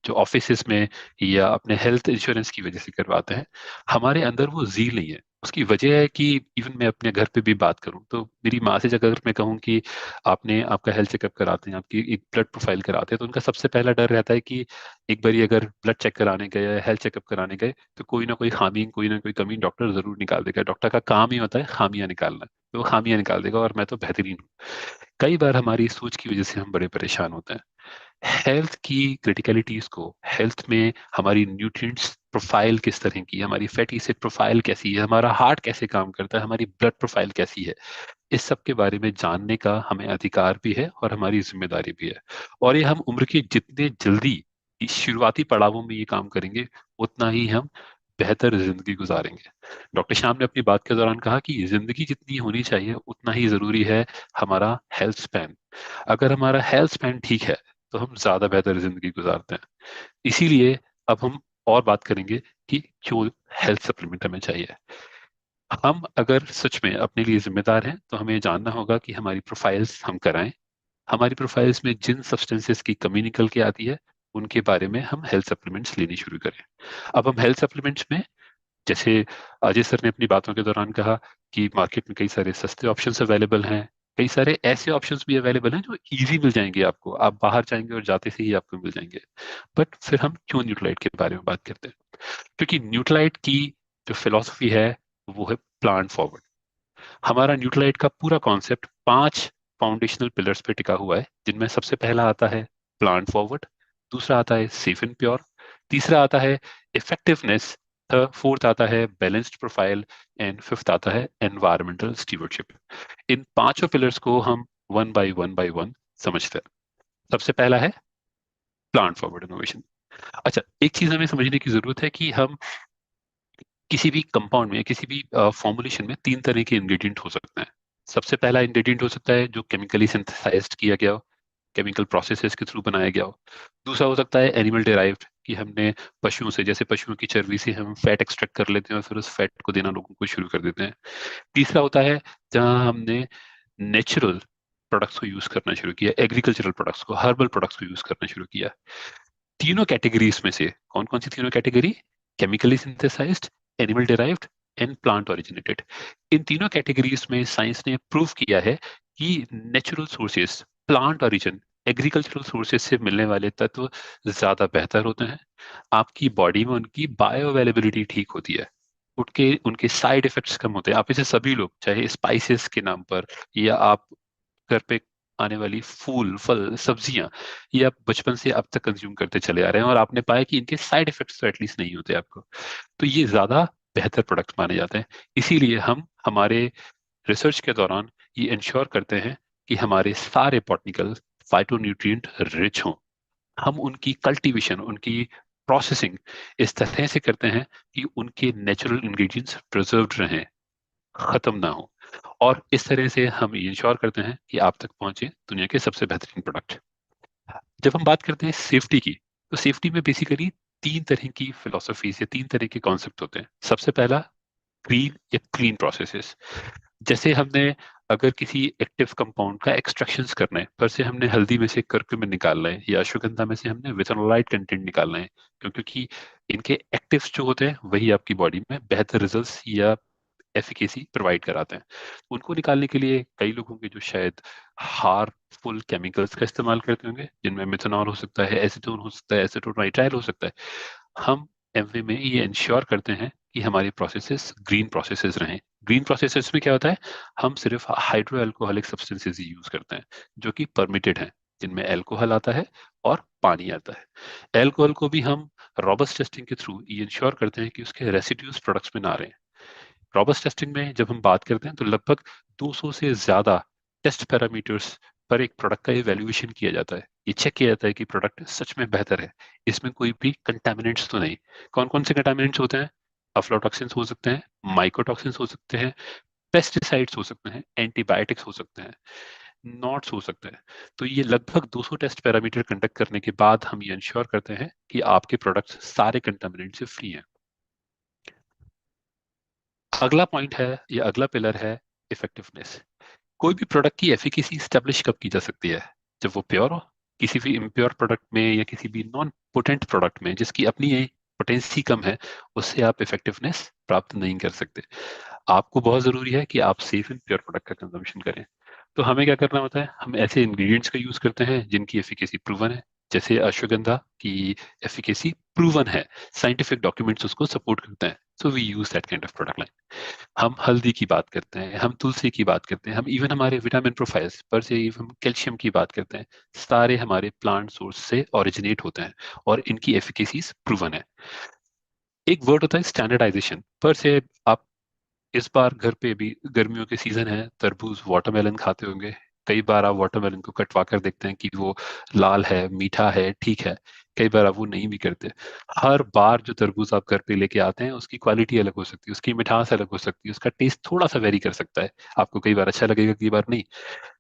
जो ऑफिसेस में या अपने हेल्थ इंश्योरेंस की वजह से करवाते हैं, हमारे अंदर वो जील नहीं है। उसकी वजह है कि इवन मैं अपने घर पे भी बात करूं तो मेरी माँ से अगर मैं कहूं कि आपने आपका हेल्थ चेकअप कराते हैं, आपकी एक ब्लड प्रोफाइल कराते हैं, तो उनका सबसे पहला डर रहता है कि एक बारी अगर ब्लड चेक कराने गए या हेल्थ चेकअप कराने गए तो कोई ना कोई खामी, कोई ना कोई कमी डॉक्टर जरूर निकाल देगा। डॉक्टर का काम ही होता है खामियां निकालना, तो वो खामियां निकाल देगा और मैं तो बेहतरीन हूँ। कई बार हमारी सोच की वजह से हम बड़े परेशान होते हैं। हेल्थ की क्रिटिकलिटीज को, हेल्थ में हमारी न्यूट्रिएंट्स प्रोफाइल किस तरह की है, हमारी फैटी एसिड प्रोफाइल कैसी है, हमारा हार्ट कैसे काम करता है, हमारी ब्लड प्रोफाइल कैसी है, इस सब के बारे में जानने का हमें अधिकार भी है और हमारी जिम्मेदारी भी है। और ये हम उम्र के जितने जल्दी इस शुरुआती पड़ावों में ये काम करेंगे, उतना ही हम बेहतर जिंदगी गुजारेंगे। डॉक्टर श्याम ने अपनी बात के दौरान कहा कि जिंदगी जितनी होनी चाहिए उतना ही जरूरी है हमारा हेल्थ स्पैन। अगर हमारा हेल्थ स्पैन ठीक है तो हम ज्यादा बेहतर जिंदगी गुजारते हैं। इसीलिए अब हम और बात करेंगे कि क्यों हेल्थ सप्लीमेंट हमें चाहिए। हम अगर सच में अपने लिए जिम्मेदार हैं तो हमें जानना होगा कि हमारी प्रोफाइल्स हम कराएं। हमारी प्रोफाइल्स में जिन सब्सटेंसेस की कमी निकल के आती है उनके बारे में हम हेल्थ सप्लीमेंट्स लेनी शुरू करें। अब हम हेल्थ सप्लीमेंट्स में, जैसे अजय सर ने अपनी बातों के दौरान कहा कि मार्केट में कई सारे सस्ते ऑप्शंस अवेलेबल हैं, कई सारे ऐसे ऑप्शंस भी अवेलेबल हैं जो इजी मिल जाएंगे आपको, आप बाहर जाएंगे और जाते से ही आपको मिल जाएंगे। बट फिर हम क्यों न्यूट्रलाइट के बारे में बात करते हैं? क्योंकि न्यूट्रलाइट की जो फिलॉसफी है वो है प्लांट फॉरवर्ड। हमारा न्यूट्रलाइट का पूरा कॉन्सेप्ट 5 फाउंडेशनल पिलर्स पे टिका हुआ है, जिनमें सबसे पहला आता है प्लांट फॉरवर्ड, दूसरा आता है सेफ एंड प्योर, तीसरा आता है इफेक्टिवनेस, फोर्थ आता है बैलेंस्ड प्रोफाइल, एंड फिफ्थ आता है एनवायरमेंटल स्टीवर्डशिप। इन पांचों पिलर्स को हम वन बाय वन समझते हैं। सबसे पहला है प्लांट फॉरवर्ड इनोवेशन। अच्छा, एक चीज हमें समझने की जरूरत है कि हम किसी भी कंपाउंड में, किसी भी फॉर्मुलेशन में 3 तरह के इंग्रेडिएंट हो सकते हैं। सबसे पहला इंग्रेडिएंट हो सकता है जो केमिकली सिंथेसाइज्ड किया गया हो, केमिकल प्रोसेसेस के थ्रू बनाया गया हो। दूसरा हो सकता है एनिमल डेराइव्ड, कि हमने पशुओं से, जैसे पशुओं की चर्बी से हम फैट एक्सट्रैक्ट कर लेते हैं और फिर उस फैट को देना लोगों को शुरू कर देते हैं। तीसरा होता है जहां हमने नेचुरल प्रोडक्ट्स को यूज करना शुरू किया, एग्रीकल्चरल प्रोडक्ट्स को, हर्बल प्रोडक्ट्स को यूज करना शुरू किया। तीनों कैटेगरीज में से कौन कौन सी तीनों category? Chemically synthesized, animal derived and plant originated. इन तीनों कैटेगरीज में साइंस ने प्रूव किया है कि natural sources, plant origin, agricultural sources से मिलने वाले तत्व ज्यादा बेहतर होते हैं। आपकी बॉडी में उनकी बायो अवेलेबिलिटी ठीक होती है, उनके उनके साइड इफेक्ट्स कम होते हैं। आप इसे सभी लोग, चाहे स्पाइसेस के नाम पर या आप घर पे आने वाली फूल फल सब्जियां, ये आप बचपन से अब तक कंज्यूम करते चले आ रहे हैं और आपने पाया कि इनके साइड इफेक्ट्स तो एटलीस्ट नहीं होते आपको। तो ये ज्यादा बेहतर प्रोडक्ट माने जाते हैं। इसीलिए हम हमारे रिसर्च के दौरान ये इंश्योर करते हैं कि हमारे सारे बॉटनिकल फाइटोन्यूट्रिएंट रिच हों। हम उनकी कल्टीवेशन, उनकी प्रोसेसिंग इस तरह से करते हैं कि उनके नेचुरल इंग्रेडिएंट्स प्रिजर्व्ड रहें, खत्म ना हो। और इस तरह से हम ये इंश्योर करते हैं कि आप तक पहुंचे दुनिया के सबसे बेहतरीन प्रोडक्ट। जब हम बात करते हैं सेफ्टी की, तो सेफ्टी में बेसिकली 3 तरह की फिलोसफीज या 3 तरह के कॉन्सेप्ट होते हैं। सबसे पहला ग्रीन या क्लीन प्रोसेसेस। जैसे हमने अगर किसी एक्टिव कंपाउंड का एक्सट्रैक्शंस करना है, पर से हमने हल्दी में से करक्यूमिन निकालना है या अश्वगंधा में से हमने विथेनोलाइट कंटेंट निकालना है, क्योंकि इनके एक्टिव्स जो होते हैं वही आपकी बॉडी में बेहतर रिजल्ट्स या एफिकेसी प्रोवाइड कराते हैं। उनको निकालने के लिए कई लोग होंगे जो शायद हार्मफुल केमिकल्स का इस्तेमाल करते होंगे, जिनमें मिथेनॉल हो सकता है, एसीटोन हो सकता है, एसीटोनाइट्राइल हो सकता है। हम एमवे में ये इंश्योर करते हैं कि हमारी प्रोसेसेस ग्रीन प्रोसेसेस रहें। ग्रीन प्रोसेसेस में क्या होता है? हम सिर्फ हाइड्रो अल्कोहलिक सब्सटेंसेस ही यूज करते हैं जो कि परमिटेड हैं, जिनमें अल्कोहल आता है और पानी आता है। अल्कोहल को भी हम रॉबस्ट टेस्टिंग के थ्रू ये इंश्योर करते हैं कि उसके रेसिड्यूज प्रोडक्ट्स में ना रहें। रॉबस्ट टेस्टिंग में जब हम बात करते हैं तो लगभग 200 से ज्यादा टेस्ट पैरामीटर्स पर एक प्रोडक्ट का इवैल्यूएशन किया जाता है। ये चेक किया जाता है कि प्रोडक्ट सच में बेहतर है, इसमें कोई भी कंटामिनेंट्स तो नहीं। कौन कौन से कंटामिनेंट्स होते हैं? अफ्लाटॉक्सिन्स हो सकते हैं, माइकोटॉक्सिन्स हो सकते हैं, पेस्टिसाइड्स हो सकते हैं, एंटीबायोटिक्स हो सकते हैं, नॉट्स हो सकते हैं। तो ये लगभग 200 टेस्ट पैरामीटर कंडक्ट करने के बाद हम ये इंश्योर करते हैं कि आपके प्रोडक्ट्स सारे कंटामिनेंट से फ्री हैं। अगला पॉइंट है, या अगला पिलर है इफेक्टिवनेस। कोई भी प्रोडक्ट की एफिकेसी स्टेब्लिश कब की जा सकती है? जब वो प्योर हो, किसी भी इम्प्योर प्रोडक्ट में या किसी भी नॉन पोटेंट प्रोडक्ट में जिसकी अपनी पोटेंसी कम है, उससे आप इफेक्टिवनेस प्राप्त नहीं कर सकते। आपको बहुत जरूरी है कि आप सेफ एंड प्योर प्रोडक्ट का कंजम्पशन करें। तो हमें क्या करना होता है, हम ऐसे इंग्रेडिएंट्स का यूज करते हैं जिनकी एफिकेसी प्रूवन है। जैसे अश्वगंधा की एफिकेसी प्रूवन है, साइंटिफिक डॉक्यूमेंट्स उसको सपोर्ट करते हैं, so we use that kind of product line. हम हल्दी की बात करते हैं, हम तुलसी की बात करते हैं, हम इवन हमारे विटामिन प्रोफाइल्स पर से हम कैल्शियम की बात करते हैं, सारे हमारे प्लांट सोर्स से ओरिजिनेट होते हैं और इनकी एफिकेसीज प्रूवन है। एक वर्ड होता है स्टैंडर्डाइजेशन पर से। आप इस बार घर पे भी गर्मियों के सीजन है, तरबूज वाटरमेलन खाते होंगे। कई बार आप वाटरमेलन को कटवा कर देखते हैं कि वो लाल है, मीठा है, ठीक है। कई बार आप वो नहीं भी करते। हर बार जो तरबूज आप घर पे लेके आते हैं उसकी क्वालिटी अलग हो सकती है, उसकी मिठास अलग हो सकती है, उसका टेस्ट थोड़ा सा वेरी कर सकता है। आपको कई बार अच्छा लगेगा, कई बार नहीं।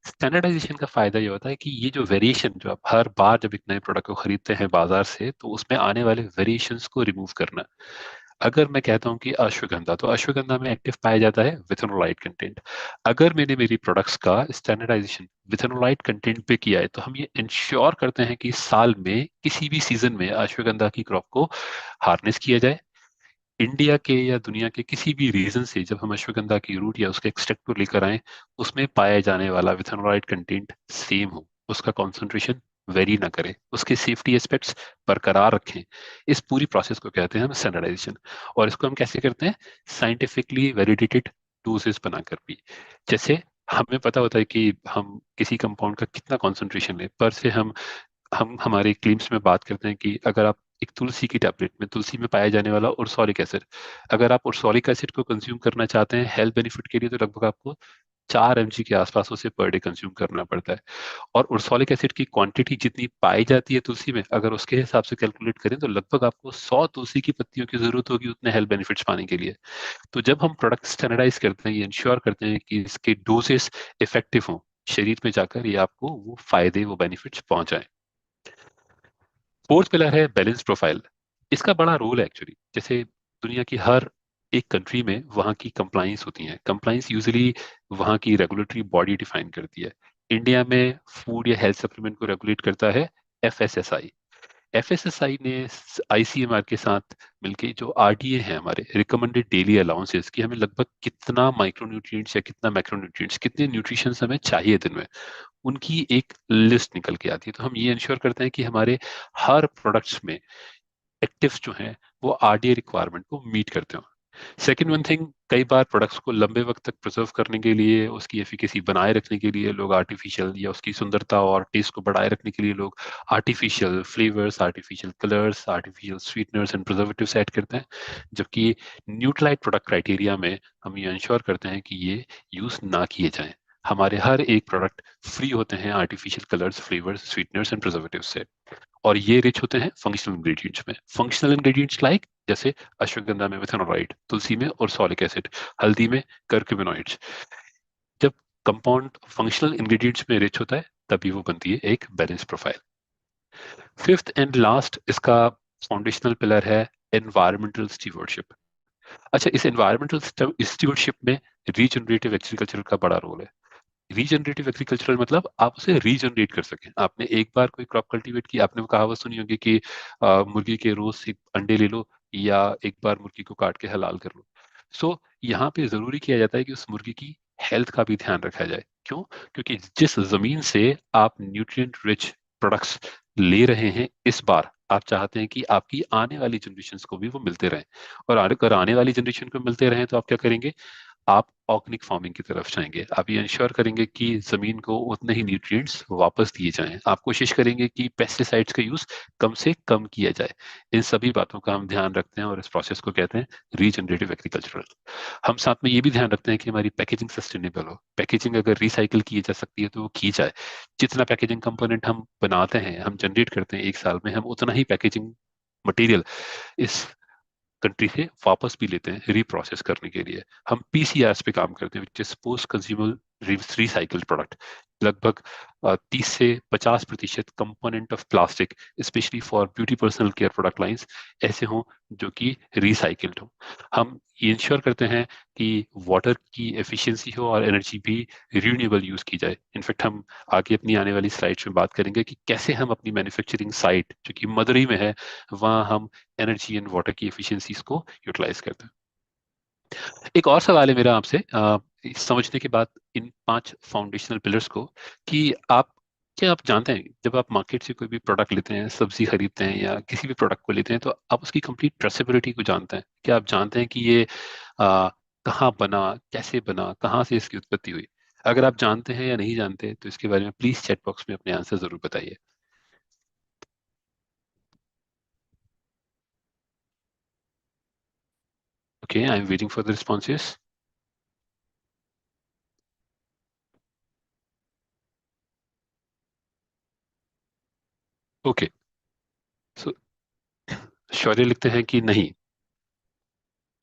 स्टैंडर्डाइजेशन का फायदा ये होता है कि ये जो वेरिएशन, जो आप हर बार जब एक नए प्रोडक्ट को खरीदते हैं बाजार से, तो उसमें आने वाले वेरिएशंस को रिमूव करना। अगर मैं कहता हूं कि अश्वगंधा, तो अश्वगंधा में एक्टिव पाया जाता है विथेनोलाइट कंटेंट। अगर मैंने मेरी प्रोडक्ट्स का स्टैंडर्डाइजेशन विथेनोलाइट कंटेंट पे किया है, तो हम ये इंश्योर करते हैं कि साल में किसी भी सीजन में अश्वगंधा की क्रॉप को हार्नेस किया जाए। इंडिया के या दुनिया के किसी भी रीजन से जब हम अश्वगंधा की रूट या उसके एक्सट्रैक्ट को लेकर आए, उसमें पाया जाने वाला विथेनोलाइट कंटेंट सेम हो, उसका कॉन्सेंट्रेशन वेरी ना करे, उसके सेफ्टी एस्पेक्ट्स बरकरार रखें। इस पूरी प्रोसेस को कहते हैं हम स्टैंडर्डाइजेशन। और इसको हम कैसे करते हैं, साइंटिफिकली वैलिडेटेड डोजेस बनाकर भी। जैसे हमें पता होता है कि हम किसी कंपाउंड का कितना कॉन्सेंट्रेशन लें, पर से हम हमारे क्लेम्स में बात करते हैं कि अगर आप एक तुलसी की टैबलेट में, तुलसी में पाया जाने वाला उर्सोलिक एसिड, अगर आप उर्सोलिक एसिड को कंज्यूम करना चाहते हैं हेल्थ बेनिफिट के लिए, तो लगभग आपको 4 mg के आसपास उसे पर डे कंज्यूम करना पड़ता है। और उर्सोलिक एसिड की क्वांटिटी जितनी पाई जाती है तुलसी में, अगर उसके हिसाब से कैलकुलेट करें, तो लगभग आपको 100 तुलसी की पत्तियों की जरूरत होगी उतने हेल्थ बेनिफिट्स पाने के लिए। तो जब हम प्रोडक्ट स्टैंडर्डाइज करते हैं, ये इंश्योर करते हैं कि इसके डोजेस इफेक्टिव हों, शरीर में जाकर ये आपको वो फायदे, वो बेनिफिट्स पहुंचाएं। फोर्थ पिलर है बैलेंस प्रोफाइल। इसका बड़ा रोल है एक्चुअली। जैसे दुनिया की हर एक कंट्री में वहाँ की कंप्लाइंस होती है। कंप्लाइंस यूजुअली वहाँ की रेगुलेटरी बॉडी डिफाइन करती है। इंडिया में फूड या हेल्थ सप्लीमेंट को रेगुलेट करता है एफएसएसआई। एफएसएसआई ने आईसीएमआर के साथ मिलके जो आरडीए है, हमारे रिकमेंडेड डेली अलाउंसेस, कि हमें लगभग कितना माइक्रोन्यूट्रिएंट्स या कितना मैक्रोन्यूट्रिएंट्स, कितने न्यूट्रिशन हमें चाहिए दिन में, उनकी एक लिस्ट निकल के आती है। तो हम ये इंश्योर करते हैं कि हमारे हर प्रोडक्ट्स में एक्टिव्स जो हैं वो आरडीए रिक्वायरमेंट को मीट करते हो। सेकेंड वन थिंग, कई बार प्रोडक्ट्स को लंबे वक्त तक प्रिजर्व करने के लिए, उसकी एफिकेसी बनाए रखने के लिए लोग आर्टिफिशियल, या उसकी सुंदरता और टेस्ट को बढ़ाए रखने के लिए लोग artificial flavours, artificial colours, artificial sweeteners and preservatives add करते हैं। जबकि न्यूट्रलाइट प्रोडक्ट क्राइटेरिया में हम ये इंश्योर करते हैं कि ये यूज ना किए जाएं। हमारे हर एक प्रोडक्ट फ्री होते हैं artificial colours, flavours, sweeteners and preservatives से। और ये रिच होते हैं फंक्शनल इंग्रेडिएंट्स में। फंक्शनल इंग्रेडिएंट्स लाइक, जैसे अश्वगंधा में विथेनोलाइट, तुलसी में ओरसोलिक एसिड, हल्दी में कर्क्यूमिनॉइड्स। जब कंपाउंड फंक्शनल इंग्रेडिएंट्स में रिच होता है, तभी वो बनती है एक balance profile. Fifth and last इसका फाउंडेशनल पिलर है एनवायरमेंटल स्टीवर्डशिप। अच्छा, इस एनवायरमेंटल स्टीवर्डशिप में रीजनरेटिव एग्रीकल्चर का बड़ा रोल है। रीजनरेटिव एग्रीकल्चरल मतलब आप उसे रीजनरेट कर सकें। आपने एक बार कोई क्रॉप कल्टीवेट की, आपने वो कहावत सुनी होगी कि मुर्गी के रोज एक अंडे ले लो, या एक बार मुर्गी को काट के हलाल कर लो। सो यहाँ पे जरूरी किया जाता है कि उस मुर्गी की हेल्थ का भी ध्यान रखा जाए। क्यों? क्योंकि जिस जमीन से आप न्यूट्रिएंट रिच प्रोडक्ट्स ले रहे हैं, इस बार आप चाहते हैं कि आपकी आने वाली जनरेशन को भी वो मिलते रहें। और अगर आने वाली जनरेशन को मिलते रहें, तो आप क्या करेंगे, आप ऑर्गेनिक फार्मिंग की तरफ जाएंगे। आप ये इंश्योर करेंगे कि जमीन को उतने ही न्यूट्रिएंट्स वापस दिए जाएं। आप कोशिश करेंगे कि पेस्टिसाइड्स का यूज कम से कम किया जाए। इन सभी बातों का हम ध्यान रखते हैं और इस प्रोसेस को कहते हैं रीजनरेटिव एग्रीकल्चरल। हम साथ में ये भी ध्यान रखते हैं कि हमारी पैकेजिंग सस्टेनेबल हो। पैकेजिंग अगर रिसाइकिल की जा सकती है तो वो की जाए। जितना पैकेजिंग कंपोनेंट हम बनाते हैं, हम जनरेट करते हैं एक साल में, हम उतना ही पैकेजिंग मटेरियल इस कंट्री से वापस भी लेते हैं रीप्रोसेस करने के लिए। हम पीसीआरस पे काम करते हैं, which is post consumer recycled product. लगभग 30 से 50% component of plastic, specially for beauty personal care product lines, ऐसे हों जो कि रिसाइकिल्ड हो। हम ये इंश्योर करते हैं कि वाटर की एफिशिएंसी हो और एनर्जी भी रिन्यूएबल यूज की जाए। इनफैक्ट हम आगे अपनी आने वाली स्लाइड्स में बात करेंगे कि कैसे हम अपनी मैन्युफैक्चरिंग साइट जो कि मदुरई में है, वहाँ हम एनर्जी एंड वाटर की एफिशिएंसीज को यूटिलाइज करते हैं। एक और सवाल है मेरा आपसे, समझने के बाद इन 5 फाउंडेशनल पिलर्स को, कि आप क्या आप जानते हैं जब आप मार्केट से कोई भी प्रोडक्ट लेते हैं, सब्जी खरीदते हैं या किसी भी प्रोडक्ट को लेते हैं, तो आप उसकी कंप्लीट ट्रेसेबिलिटी को जानते हैं? क्या आप जानते हैं कि ये कहाँ बना, कैसे बना, कहाँ से इसकी उत्पत्ति हुई? अगर आप जानते हैं या नहीं जानते तो इसके बारे में प्लीज चैट बॉक्स में अपने आंसर जरूर बताइए। Okay, I am waiting for the responses. Okay, so Shaurya लिखते हैं कि नहीं।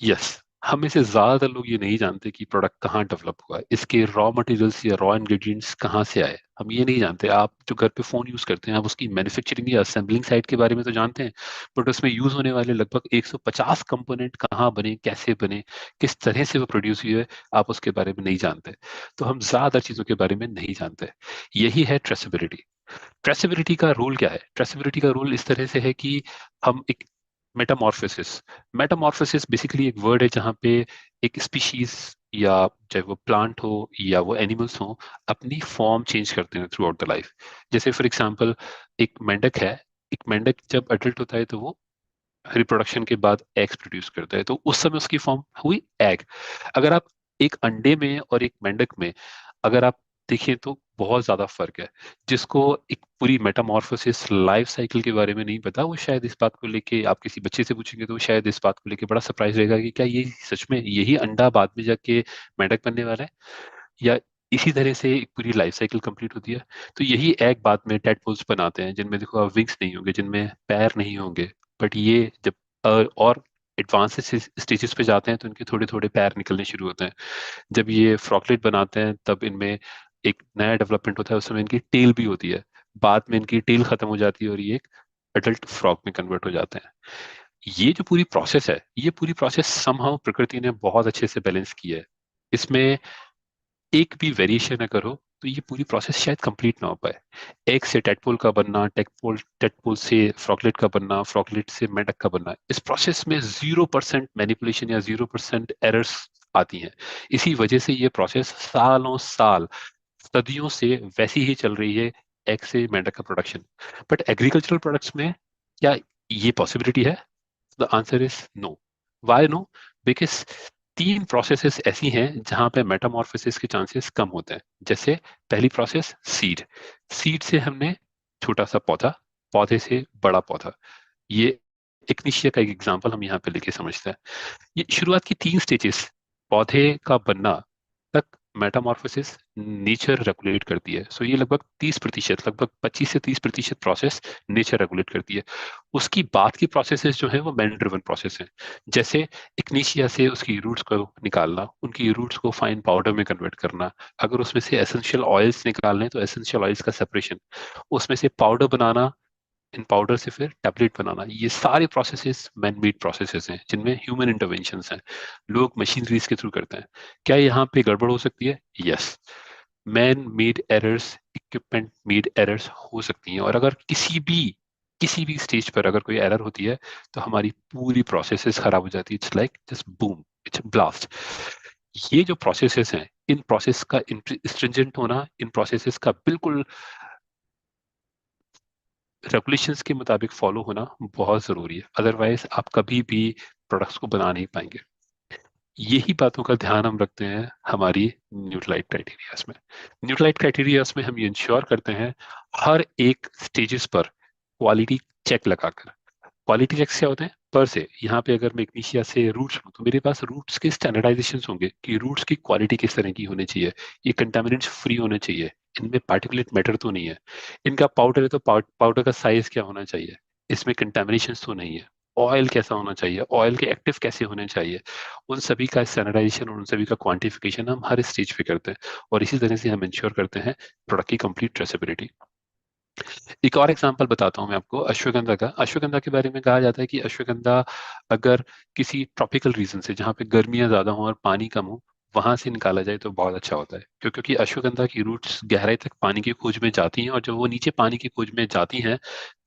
यस, हम में से ज्यादातर लोग ये नहीं जानते कि प्रोडक्ट कहाँ डेवलप हुआ है, इसके रॉ मटेरियल्स या रॉ इंग्रेडिएंट्स कहाँ से आए, हम ये नहीं जानते। आप जो घर पे फोन यूज करते हैं, आप उसकी मैन्युफैक्चरिंग या असेंबलिंग साइट के बारे में तो जानते हैं, बट उसमें यूज होने वाले लगभग 150 कंपोनेंट कहाँ बने, कैसे बने, किस तरह से वो प्रोड्यूस हुए है, आप उसके बारे में नहीं जानते। तो हम ज्यादातर चीजों के बारे में नहीं जानते। यही है ट्रेसेबिलिटी। ट्रेसेबिलिटी का रूल क्या है? ट्रेसेबिलिटी का रूल इस तरह से है कि हम एक मेटामॉर्फोसिस, मेटामॉर्फोसिस बेसिकली एक वर्ड है जहाँ पे एक स्पीशीज, या चाहे वो प्लांट हो या वो एनिमल्स हो, अपनी फॉर्म चेंज करते हैं थ्रू आउट द लाइफ। जैसे फॉर एग्जांपल, एक मेंढक है, एक मेंढक जब अडल्ट होता है तो वो रिप्रोडक्शन के बाद एग्स प्रोड्यूस करता है, तो उस समय उसकी फॉर्म हुई एग। अगर आप एक अंडे में और एक मेंढक में अगर आप देखें तो बहुत ज्यादा फर्क है। जिसको एक पूरी मेटामॉर्फोसिस लाइफ साइकिल के बारे में नहीं पता, वो शायद इस बात को लेके, आप किसी बच्चे से पूछेंगे तो वो शायद इस बात को लेके बड़ा सरप्राइज रहेगा कि क्या ये सच में यही अंडा बाद में जाके मेंढक बनने वाला है, या इसी तरह से एक पूरी लाइफ साइकिल कंप्लीट होती है। तो यही एग बाद में टेडपोल्स बनाते हैं, जिनमें देखो आप विंग्स नहीं होंगे, जिनमें पैर नहीं होंगे, बट ये जब और एडवांस स्टेजेस पे जाते हैं तो इनके थोड़े थोड़े पैर निकलने शुरू होते हैं। जब ये फ्रॉकलेट बनाते हैं तब इनमें एक नया डेवलपमेंट होता है, उस समय इनकी टेल भी होती है। बाद में इनकी टेल खत्म हो जाती है और ये एक अडल्ट फ्रॉक में कन्वर्ट हो जाते हैं। ये जो पूरी प्रोसेस है, ये पूरी प्रोसेस समहाउ प्रकृति ने बहुत अच्छे से बैलेंस की है। इसमें एक भी वेरिएशन अगर हो तो ये पूरी प्रोसेस शायद कंप्लीट ना हो पाए। एग से टेडपोल का बनना, टेडपोल टेडपोल से फ्रॉकलेट का बनना, फ्रॉकलेट से मेंढक का बनना, इस प्रोसेस में 0% मैनिपुलेशन या 0% एरर्स आती हैं। इसी वजह से ये प्रोसेस सालों साल, सदियों से वैसी ही चल रही है, एग से मेंढक का प्रोडक्शन। बट एग्रीकल्चरल प्रोडक्ट्स में क्या ये पॉसिबिलिटी है? The answer is no. Why no? Because 3 processes ऐसी हैं जहां पे मेटामॉर्फोसिस के चांसेस कम होते हैं। जैसे पहली प्रोसेस सीड, सीड से हमने छोटा सा पौधा, पौधे से बड़ा पौधा। ये इग्निशिया का एक एग्जांपल हम यहाँ पे लेके समझते हैं। ये शुरुआत की 3 स्टेजेस, पौधे का बनना तक मेटामॉर्फोसिस नेचर रेगुलेट करती है। सो ये लगभग 30%, लगभग 25 से 30% प्रोसेस नेचर रेगुलेट करती है। उसकी बाद की प्रोसेसेस जो है वो मैन ड्रिवन प्रोसेस है। जैसे इग्निशिया से उसकी रूट्स को निकालना, उनकी रूट्स को फाइन पाउडर में कन्वर्ट करना, अगर उसमें से एसेंशियल ऑयल्स निकालने तो एसेंशियल ऑयल्स का सेपरेशन, उसमें से पाउडर बनाना, इन पाउडर से फिर टैबलेट बनाना, ये सारे प्रोसेसेस मैन मेड प्रोसेसेस हैं जिनमें ह्यूमन इंटरवेंशंस हैं, लोग मशीनरीज के थ्रू करते हैं। क्या यहाँ पे गड़बड़ हो सकती है? Yes, man made errors, equipment made errors हो सकती हैं, और अगर किसी भी स्टेज पर अगर कोई एरर होती है तो हमारी पूरी प्रोसेसेस खराब हो जाती है। It's like just boom, it's blast. ये जो प्रोसेसेस हैं, इन प्रोसेस का स्ट्रिंजेंट होना, इन प्रोसेसेस का बिल्कुल रेगुलेशंस के मुताबिक फॉलो होना बहुत जरूरी है, अदरवाइज आप कभी भी प्रोडक्ट्स को बना नहीं पाएंगे। यही बातों का ध्यान हम रखते हैं हमारी न्यूट्रलाइट क्राइटेरियाज में। न्यूट्रलाइट क्राइटेरियाज में हम ये इंश्योर करते हैं हर एक स्टेजेस पर क्वालिटी चेक लगाकर। क्वालिटी चेक्स क्या होते हैं? पर से यहाँ पे अगर मैं इग्निशिया से रूट्स लूँ तो मेरे पास रूट्स के स्टैंडर्डाइजेशन होंगे कि रूट्स की क्वालिटी किस तरह की होनी चाहिए, ये कंटामिनेंट्स फ्री होने चाहिए, इनमें पार्टिकुलेट मैटर तो नहीं है, इनका पाउडर है तो पाउडर का साइज क्या होना चाहिए, इसमें कंटामिनेशन तो नहीं है। ऑयल कैसा होना चाहिए, ऑयल के एक्टिव कैसे होने चाहिए, उन सभी का स्टैंडर्डाइजेशन और उन सभी का क्वांटिफिकेशन हम हर स्टेज पे करते हैं। और इसी तरह से हम इंश्योर करते हैं प्रोडक्ट की कंप्लीट ट्रेसेबिलिटी। एक और एग्जांपल बताता हूँ मैं आपको अश्वगंधा का। अश्वगंधा के बारे में कहा जाता है कि अश्वगंधा अगर किसी ट्रॉपिकल रीजन से, जहाँ पे गर्मियाँ ज्यादा हो और पानी कम हो, वहां से निकाला जाए तो बहुत अच्छा होता है। क्योंकि अश्वगंधा की रूट्स गहराई तक पानी की खोज में जाती हैं, और जब वो नीचे पानी की खोज में जाती हैं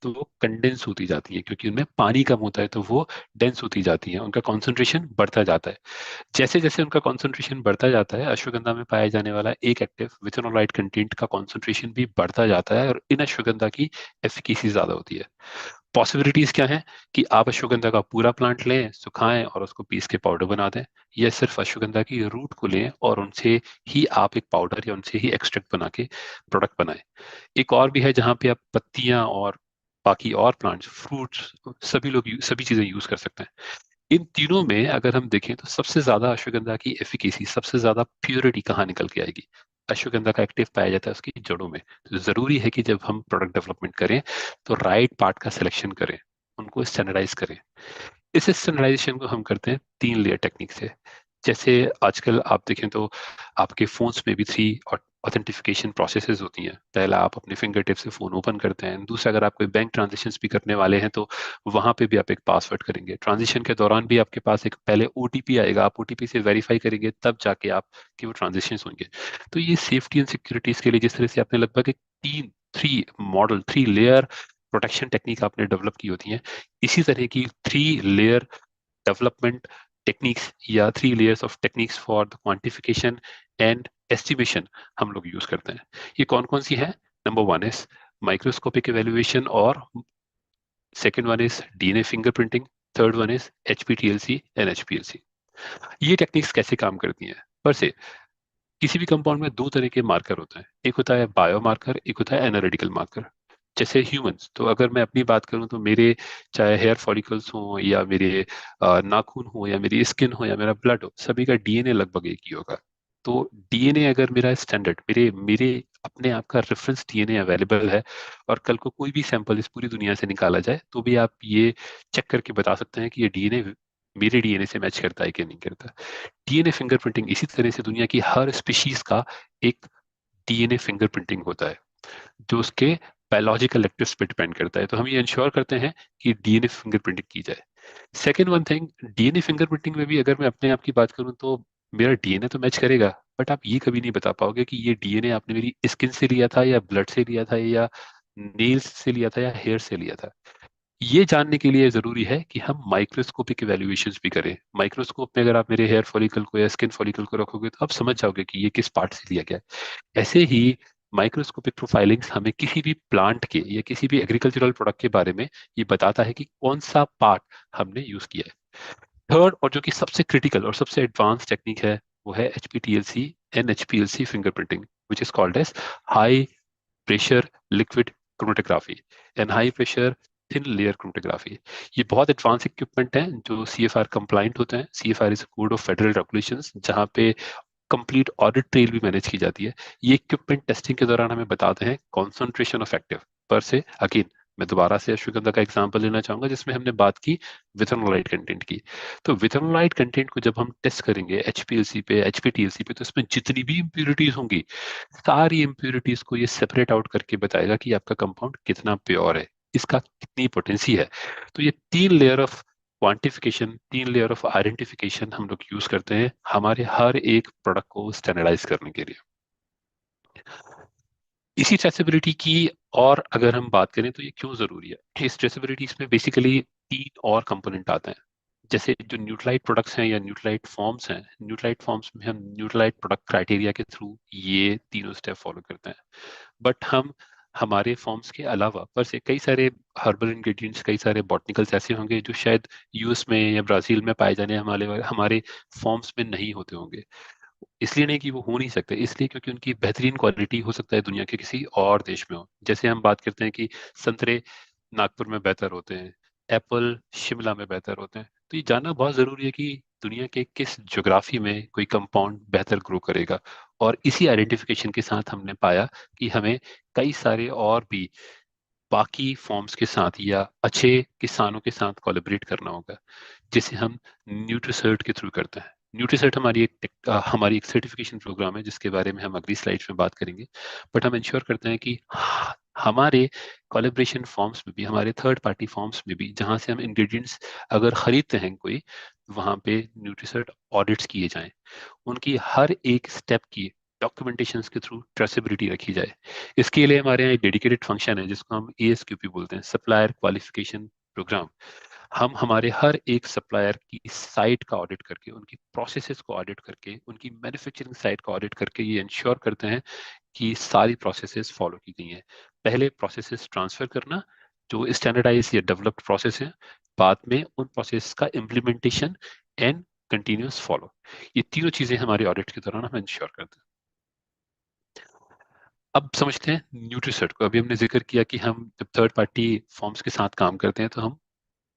तो वो कंडेंस होती जाती हैं, क्योंकि उनमें पानी कम होता है तो वो डेंस होती जाती हैं, उनका कॉन्सेंट्रेशन बढ़ता जाता है। जैसे जैसे उनका कॉन्सेंट्रेशन बढ़ता जाता है, अश्वगंधा में पाया जाने वाला एक एक्टिव विथेनोलाइट कंटेंट का कॉन्सेंट्रेशन भी बढ़ता जाता है, और इन अश्वगंधा की एफिकेसी ज्यादा होती है। पॉसिबिलिटीज क्या है कि आप अश्वगंधा का पूरा प्लांट लें, सुखाएं और उसको पीस के पाउडर बना दें, या सिर्फ अश्वगंधा की रूट को लें और उनसे ही आप एक पाउडर या उनसे ही एक्सट्रैक्ट बना के प्रोडक्ट बनाएं। एक और भी है जहां पे आप पत्तियां और बाकी और प्लांट्स, फ्रूट्स, सभी चीजें यूज कर सकते हैं। इन तीनों में अगर हम देखें तो सबसे ज्यादा अश्वगंधा की एफिकेसी, सबसे ज्यादा प्योरिटी कहाँ निकल के आएगी? अश्वगंधा का एक्टिव पाया जाता है उसकी जड़ों में। तो जरूरी है कि जब हम प्रोडक्ट डेवलपमेंट करें तो राइट पार्ट का सिलेक्शन करें, उनको स्टैंडर्डाइज करें। इस स्टैंडर्डाइजेशन को हम करते हैं 3 लेयर टेक्निक से। जैसे आजकल आप देखें तो आपके फोन्स में भी 3 ऑथेंटिफिकेशन प्रोसेसेस होती हैं। पहला, आप अपने फिंगर टिप से फोन ओपन करते हैं। दूसरा, अगर आप कोई बैंक ट्रांजेक्शन भी करने वाले हैं तो वहां पे भी आप एक पासवर्ड करेंगे। ट्रांजेक्शन के दौरान भी आपके पास एक पहले ओटीपी आएगा, आप ओटीपी से वेरीफाई करेंगे, तब जाके आप कि वो ट्रांजेक्शन होंगे। तो ये सेफ्टी एंड सिक्योरिटीज के लिए जिस तरह से आपने लगभग एक तीन three model 3 layer protection technique आपने डेवलप की होती है, इसी तरह की 3 लेयर डेवलपमेंट टेक्निक्स या 3 layers of techniques for the quantification and estimation हम लोग यूज करते हैं। ये कौन कौन सी है? नंबर 1 इज माइक्रोस्कोपिक एवेल्युएशन, और second one is DNA fingerprinting, third one is HPTLC and HPLC. ये टेक्निक्स कैसे काम करती हैं? पर से किसी भी कंपाउंड में 2 तरह के मार्कर होते हैं, एक होता है बायो मार्कर, एक होता है एनालिटिकल मार्कर। जैसे ह्यूमंस, तो अगर मैं अपनी बात करूं तो मेरे चाहे हेयर फॉलिकल्स हो या मेरे नाखून हो या मेरी स्किन हो या मेरा ब्लड हो, सभी का डीएनए लगभग एक ही होगा। तो डीएनए अगर मेरा स्टैंडर्ड, मेरे मेरे अपने आप का रेफरेंस डीएनए अवेलेबल है, और कल को कोई भी सैंपल इस पूरी दुनिया से निकाला जाए तो भी आप ये चेक करके बता सकते हैं कि ये डीएनए मेरे डीएनए से मैच करता है कि नहीं करता। डीएनए फिंगरप्रिंटिंग इसी तरह से दुनिया की हर स्पीशीज का एक डीएनए फिंगरप्रिंटिंग होता है, जो उसके बायोलॉजिकल एक्टिव्स पे डिपेंड करता है। तो हम ये इंश्योर करते हैं कि डीएनए फिंगरप्रिंटिंग की जाए। Second one thing, DNA fingerprinting में भी अगर मैं अपने आप की बात करूं तो मेरा डीएनए तो मैच करेगा, बट आप ये कभी नहीं बता पाओगे कि ये डीएनए आपने मेरी स्किन से लिया था या ब्लड से लिया था या नेल्स से लिया था या हेयर से लिया था। ये जानने के लिए जरूरी है कि हम माइक्रोस्कोपिक इवेल्युएशंस भी करें। माइक्रोस्कोप में अगर आप मेरे हेयर फॉलिकल को या स्किन फॉलिकल को रखोगे तो आप समझ जाओगे कि ये किस पार्ट से लिया गया है। ऐसे ही माइक्रोस्कोपिक प्रोफाइलिंग्स हमें किसी भी प्लांट के या किसी भी एग्रीकल्चरल प्रोडक्ट के बारे में ये बताता है कि कौन सा पार्ट हमने यूज किया है। थर्ड, और जो कि सबसे क्रिटिकल और सबसे एडवांस टेक्निक है, वो है HPTLC and HPLC fingerprinting, which is called as high pressure liquid chromatography and high pressure thin layer chromatography. ये बहुत एडवांस इक्विपमेंट हैं जो सीएफआर कंप्लाइंट होते हैं। CFR is code of federal regulations, जहाँ पे कंप्लीट ऑडिट ट्रेल भी manage की जाती है। ये इक्विपमेंट टेस्टिंग के दौरान हमें बताते हैं कॉन्सेंट्रेशन ऑफ एक्टिव पर से। अगेन मैं दोबारा से अश्वगंधा का एग्जांपल लेना चाहूंगा जिसमें हमने बात की विथेनोलाइट कंटेंट की। तो विथेनोलाइट कंटेंट को जब हम टेस्ट करेंगे एचपीएलसी पे, एचपीटीएलसी पे, तो इसमें जितनी भी इम्प्योरिटीज होंगी, सारी इम्प्योरिटीज को ये सेपरेट आउट करके बताएगा कि आपका कंपाउंड कितना प्योर है, इसका कितनी पोटेंसी है। तो ये 3 layer of quantification, 3 layer of identification हम लोग यूज करते हैं हमारे हर एक प्रोडक्ट को स्टैंडर्डाइज करने के लिए। इसी ट्रेसेबिलिटी की और अगर हम बात करें तो ये क्यों जरूरी है? इस ट्रेसेबिलिटी में बेसिकली 3 और कंपोनेंट आते हैं। जैसे जो न्यूट्रलाइट प्रोडक्ट्स हैं या न्यूट्रलाइट फॉर्म्स हैं, न्यूट्रलाइट फॉर्म्स में हम न्यूट्रलाइट प्रोडक्ट क्राइटेरिया के थ्रू ये तीनों स्टेप फॉलो करते हैं। बट हम हमारे फॉर्म्स के अलावा पर से कई सारे हर्बल इंग्रेडिएंट्स, कई सारे बॉटनिकल्स ऐसे होंगे जो शायद यूएस में या ब्राजील में पाए जाने हमारे हमारे फॉर्म्स में नहीं होते होंगे। इसलिए नहीं कि वो हो नहीं सकते, इसलिए क्योंकि उनकी बेहतरीन क्वालिटी हो सकता है दुनिया के किसी और देश में हो। जैसे हम बात करते हैं कि संतरे नागपुर में बेहतर होते हैं, एप्पल शिमला में बेहतर होते हैं। तो ये जानना बहुत जरूरी है कि दुनिया के किस ज्योग्राफी में कोई कंपाउंड बेहतर ग्रो करेगा। और इसी आइडेंटिफिकेशन के साथ हमने पाया कि हमें कई सारे और भी बाकी फॉर्म्स के साथ या अच्छे किसानों के साथ कोलैबोरेट करना होगा, जिसे हम न्यूट्रीसर्ट के थ्रू करते हैं। न्यूट्रीसर्ट हमारी एक सर्टिफिकेशन प्रोग्राम है जिसके बारे में हम अगली स्लाइड्स में बात करेंगे। बट हम इंश्योर करते हैं कि हमारे कोलैबोरेशन फॉर्म्स में भी, हमारे थर्ड पार्टी फॉर्म्स में भी, जहां से हम इंग्रेडिएंट्स अगर खरीदते हैं कोई, वहां पे न्यूट्रीसर्ट ऑडिट्स किए जाएं, उनकी हर एक स्टेप की डॉक्यूमेंटेशन के थ्रू ट्रेसेबिलिटी रखी जाए। इसके लिए हमारे यहाँ एक डेडिकेटेड फंक्शन है जिसको हम ASQP बोलते हैं, सप्लायर क्वालिफिकेशन प्रोग्राम। हम हमारे हर एक सप्लायर की साइट का ऑडिट करके, उनकी प्रोसेसेस को ऑडिट करके, उनकी मैन्युफैक्चरिंग साइट का ऑडिट करके ये इंश्योर करते हैं कि सारी प्रोसेसेस फॉलो की गई हैं। पहले प्रोसेसेस ट्रांसफर करना, जो स्टैंडर्डाइज या डेवलप्ड प्रोसेस है, बाद में उन प्रोसेस का इम्प्लीमेंटेशन एंड कंटिन्यूस फॉलो। ये तीनों चीजें हमारे ऑडिट के दौरान हम इंश्योर करते हैं। अब समझते हैं न्यूट्रीसर्ट को। अभी हमने जिक्र किया कि हम जब थर्ड पार्टी फॉर्म्स के साथ काम करते हैं तो हम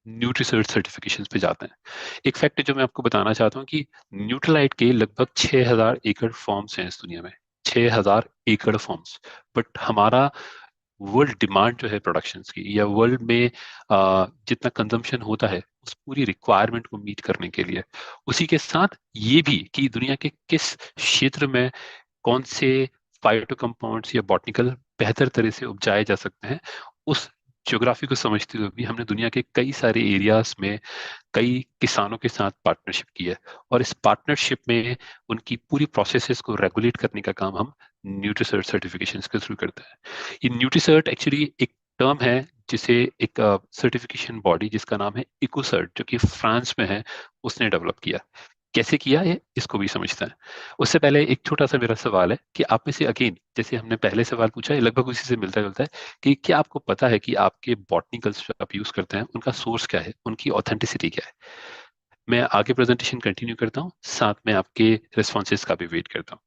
न्यूट्रीसर्ट सर्टिफिकेशन पे जाते हैं। एक फैक्ट जो मैं आपको बताना चाहता हूँ कि न्यूट्रलाइट के लगभग 6000 एकड़ फॉर्म्स हैं इस दुनिया में, 6000 एकड़ फॉर्म्स। बट हमारा वर्ल्ड डिमांड जो है प्रोडक्शंस की, या वर्ल्ड में जितना कंजम्पशन होता है उस पूरी रिक्वायरमेंट को मीट करने के लिए, उसी के साथ ये भी कि दुनिया के किस क्षेत्र में कौन से फाइटो कंपाउंड्स या बॉटनिकल बेहतर तरह से उपजाए जा सकते हैं, उस ज्योग्राफी को समझते हुए भी हमने दुनिया के कई सारे एरियाज में कई किसानों के साथ पार्टनरशिप की है। और इस पार्टनरशिप में उनकी पूरी प्रोसेसेस को रेगुलेट करने का काम हम न्यूट्रीसर्ट सर्टिफिकेशन के थ्रू करते हैं। ये न्यूट्रीसर्ट एक्चुअली एक टर्म है जिसे एक सर्टिफिकेशन बॉडी जिसका नाम है इकोसर्ट, जो कि फ्रांस में है, उसने डेवलप किया। कैसे किया है इसको भी समझते हैं। उससे पहले एक छोटा सा मेरा सवाल है कि आप में से, अगेन जैसे हमने पहले सवाल पूछा है, लगभग उसी से मिलता जुलता है, कि क्या आपको पता है कि आपके बॉटनिकल्स जो आप यूज करते हैं उनका सोर्स क्या है, उनकी ऑथेंटिसिटी क्या है? मैं आगे प्रेजेंटेशन कंटिन्यू करता हूँ, साथ में आपके रिस्पॉन्सेज का भी वेट करता हूँ।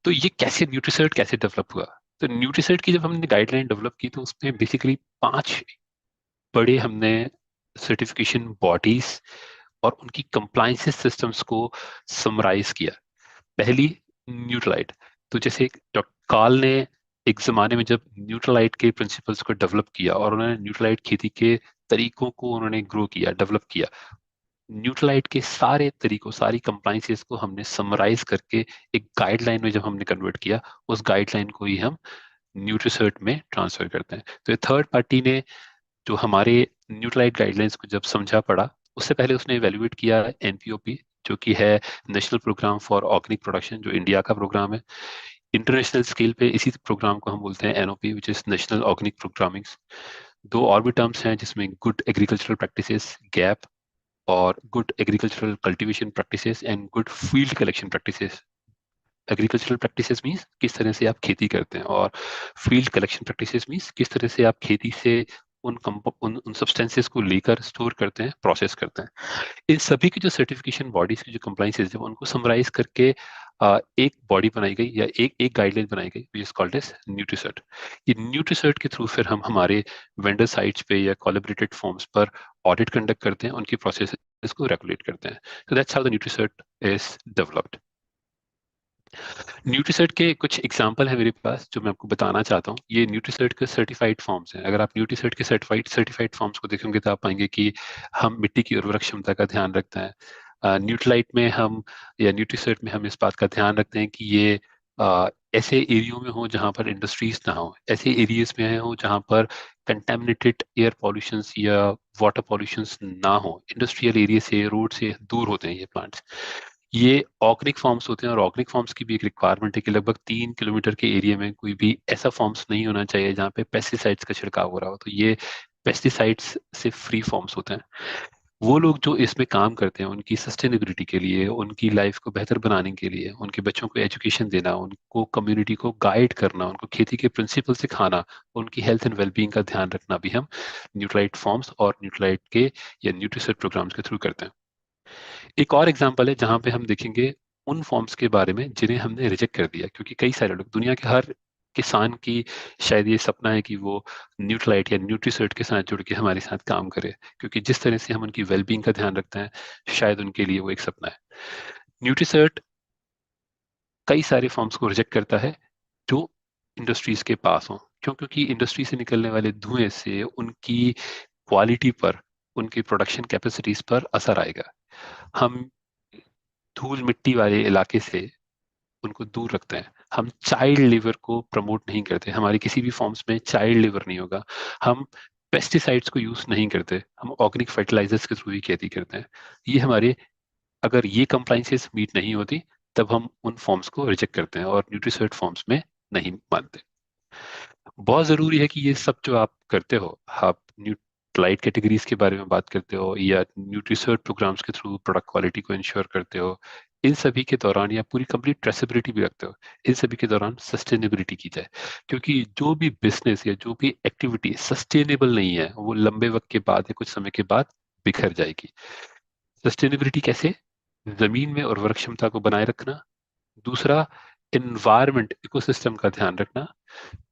तो ये कैसे न्यूट्रीसर्ट कैसे डेवलप हुआ? तो न्यूट्रीसर्ट की जब हमने गाइडलाइन डेवलप की तो उसमें बेसिकली 5 बड़े हमने सर्टिफिकेशन बॉडीज और उनकी कंप्लायंसेस सिस्टम्स को समराइज किया। पहली, न्यूट्रलाइट। तो जैसे डॉक्टर काल ने एक जमाने में जब न्यूट्रलाइट के प्रिंसिपल्स को डेवलप किया और उन्होंने न्यूट्रलाइट खेती के तरीकों को उन्होंने ग्रो किया, डेवलप किया, न्यूट्रलाइट के सारे तरीकों, सारी कंप्लायंसेस को हमने समराइज करके एक गाइडलाइन में जब हमने कन्वर्ट किया, उस गाइडलाइन को ही हम न्यूट्रीसर्ट में ट्रांसफर करते हैं। तो ये थर्ड पार्टी ने जो हमारे न्यूट्रलाइट गाइडलाइंस को जब समझा पड़ा, उससे पहले उसने इवेल्युएट किया NPOP, जो कि है national program for organic production, जो इंडिया का प्रोग्राम है। इंटरनेशनल स्केल पे इसी प्रोग्राम को हम बोलते हैं NOP, which is national organic programming. दो और भी टर्म्स हैं जिसमें गुड एग्रीकल्चरल प्रैक्टिसेस, गैप, और good agricultural cultivation practices and good field collection practices. Agricultural practices means किस तरह से आप खेती करते हैं, और फील्ड कलेक्शन प्रैक्टिसेस मींस किस तरह से आप खेती से उन सब्सटेंसेस को लेकर स्टोर करते हैं, प्रोसेस करते हैं। इन सभी की जो सर्टिफिकेशन बॉडीज की जो कंप्लाइंसेस है, उनको समराइज करके एक बॉडी बनाई गई या एक एक गाइडलाइन बनाई गई, विच इज कॉल्ड एज न्यूट्रीसर्ट। ये न्यूट्रीसर्ट के थ्रू फिर हम हमारे वेंडर साइट्स पे या कोलैबोरेटेड फॉर्म्स पर ऑडिट कंडक्ट करते हैं, उनकी प्रोसेस को रेगुलेट करते हैं। तो that's how the Nutricert is developed. Nutricert के कुछ एग्जांपल है मेरे पास जो मैं आपको बताना चाहता हूँ। ये न्यूट्रीसर्ट के सर्टिफाइड फॉर्म्स हैं। अगर आप न्यूट्रीसर्ट के सर्टिफाइड फॉर्म्स को देखेंगे तो आप पाएंगे कि हम मिट्टी की उर्वरक क्षमता का ध्यान रखते हैं। न्यूट्रलाइट में हम, या न्यूट्रीसर्ट में हम इस बात का ध्यान रखते हैं कि ये ऐसे एरियो में हो जहाँ पर इंडस्ट्रीज ना हो, ऐसे एरियाज में हो जहाँ पर कंटेमिनेटेड एयर पॉल्यूशन या वाटर पॉल्यूशन ना हो। इंडस्ट्रियल एरिया से, रोड से दूर होते हैं ये प्लांट्स। ये ऑर्गेनिक फॉर्म्स होते हैं, और ऑर्गेनिक फॉर्म्स की भी एक रिक्वायरमेंट है कि लगभग 3 किलोमीटर के एरिया में कोई भी ऐसा फॉर्म्स नहीं होना चाहिए जहाँ पे पेस्टिसाइड्स का छिड़काव हो रहा हो। तो ये पेस्टिसाइड्स से फ्री फॉर्म्स होते हैं। वो लोग जो इसमें काम करते हैं, उनकी सस्टेनेबिलिटी के लिए, उनकी लाइफ को बेहतर बनाने के लिए, उनके बच्चों को एजुकेशन देना, उनको कम्युनिटी को गाइड करना, उनको खेती के प्रिंसिपल सिखाना, उनकी हेल्थ एंड वेलबींग का ध्यान रखना भी हम न्यूट्राइट फॉर्म्स और न्यूट्राइट के या न्यूट्रीसर्ट प्रोग्राम्स के थ्रू करते हैं। एक और एग्जांपल है जहां पे हम देखेंगे उन फॉर्म्स के बारे में जिन्हें हमने रिजेक्ट कर दिया, क्योंकि कई सारे लोग, दुनिया के हर किसान की शायद ये सपना है कि वो न्यूट्रलाइट या न्यूट्रीसर्ट के साथ जुड़ के हमारे साथ काम करे, क्योंकि जिस तरह से हम उनकी वेलबींग का ध्यान रखते हैं, शायद उनके लिए वो एक सपना है। न्यूट्रीसर्ट कई सारे फॉर्म्स को रिजेक्ट करता है जो इंडस्ट्रीज के पास हों, क्यों? क्योंकि इंडस्ट्री से निकलने वाले धुएं से उनकी क्वालिटी पर, उनकी प्रोडक्शन कैपेसिटीज पर असर आएगा। हम धूल मिट्टी वाले इलाके से उनको दूर रखते हैं। हम चाइल्ड लेबर को प्रमोट नहीं करते, हमारी किसी भी फॉर्म्स में चाइल्ड लेबर नहीं होगा। हम पेस्टिसाइड्स को यूज नहीं करते, हम ऑर्गेनिक फर्टिलाइजर्स के थ्रू ही खेती करते हैं। ये हमारे, अगर ये कंप्लाइंसेस मीट नहीं होती तब हम उन फॉर्म्स को रिजेक्ट करते हैं और न्यूट्रिसर्ट फॉर्म्स में नहीं मानते। बहुत जरूरी है कि ये सब जो आप करते हो, आप न्यूट्राइट कैटेगरीज के बारे में बात करते हो या न्यूट्रिसर्ट प्रोग्राम्स के थ्रू प्रोडक्ट क्वालिटी को इंश्योर करते हो, इन सभी के दौरान, या पूरी कंप्लीट ट्रेसेबिलिटी भी रखते हो, इन सभी के दौरान सस्टेनेबिलिटी की जाए। क्योंकि जो भी बिजनेस या जो भी एक्टिविटी सस्टेनेबल नहीं है वो लंबे वक्त के बाद या कुछ समय के बाद बिखर जाएगी। सस्टेनेबिलिटी कैसे? जमीन में उर्वरक क्षमता को बनाए रखना। दूसरा, एनवायरमेंट इकोसिस्टम का ध्यान रखना।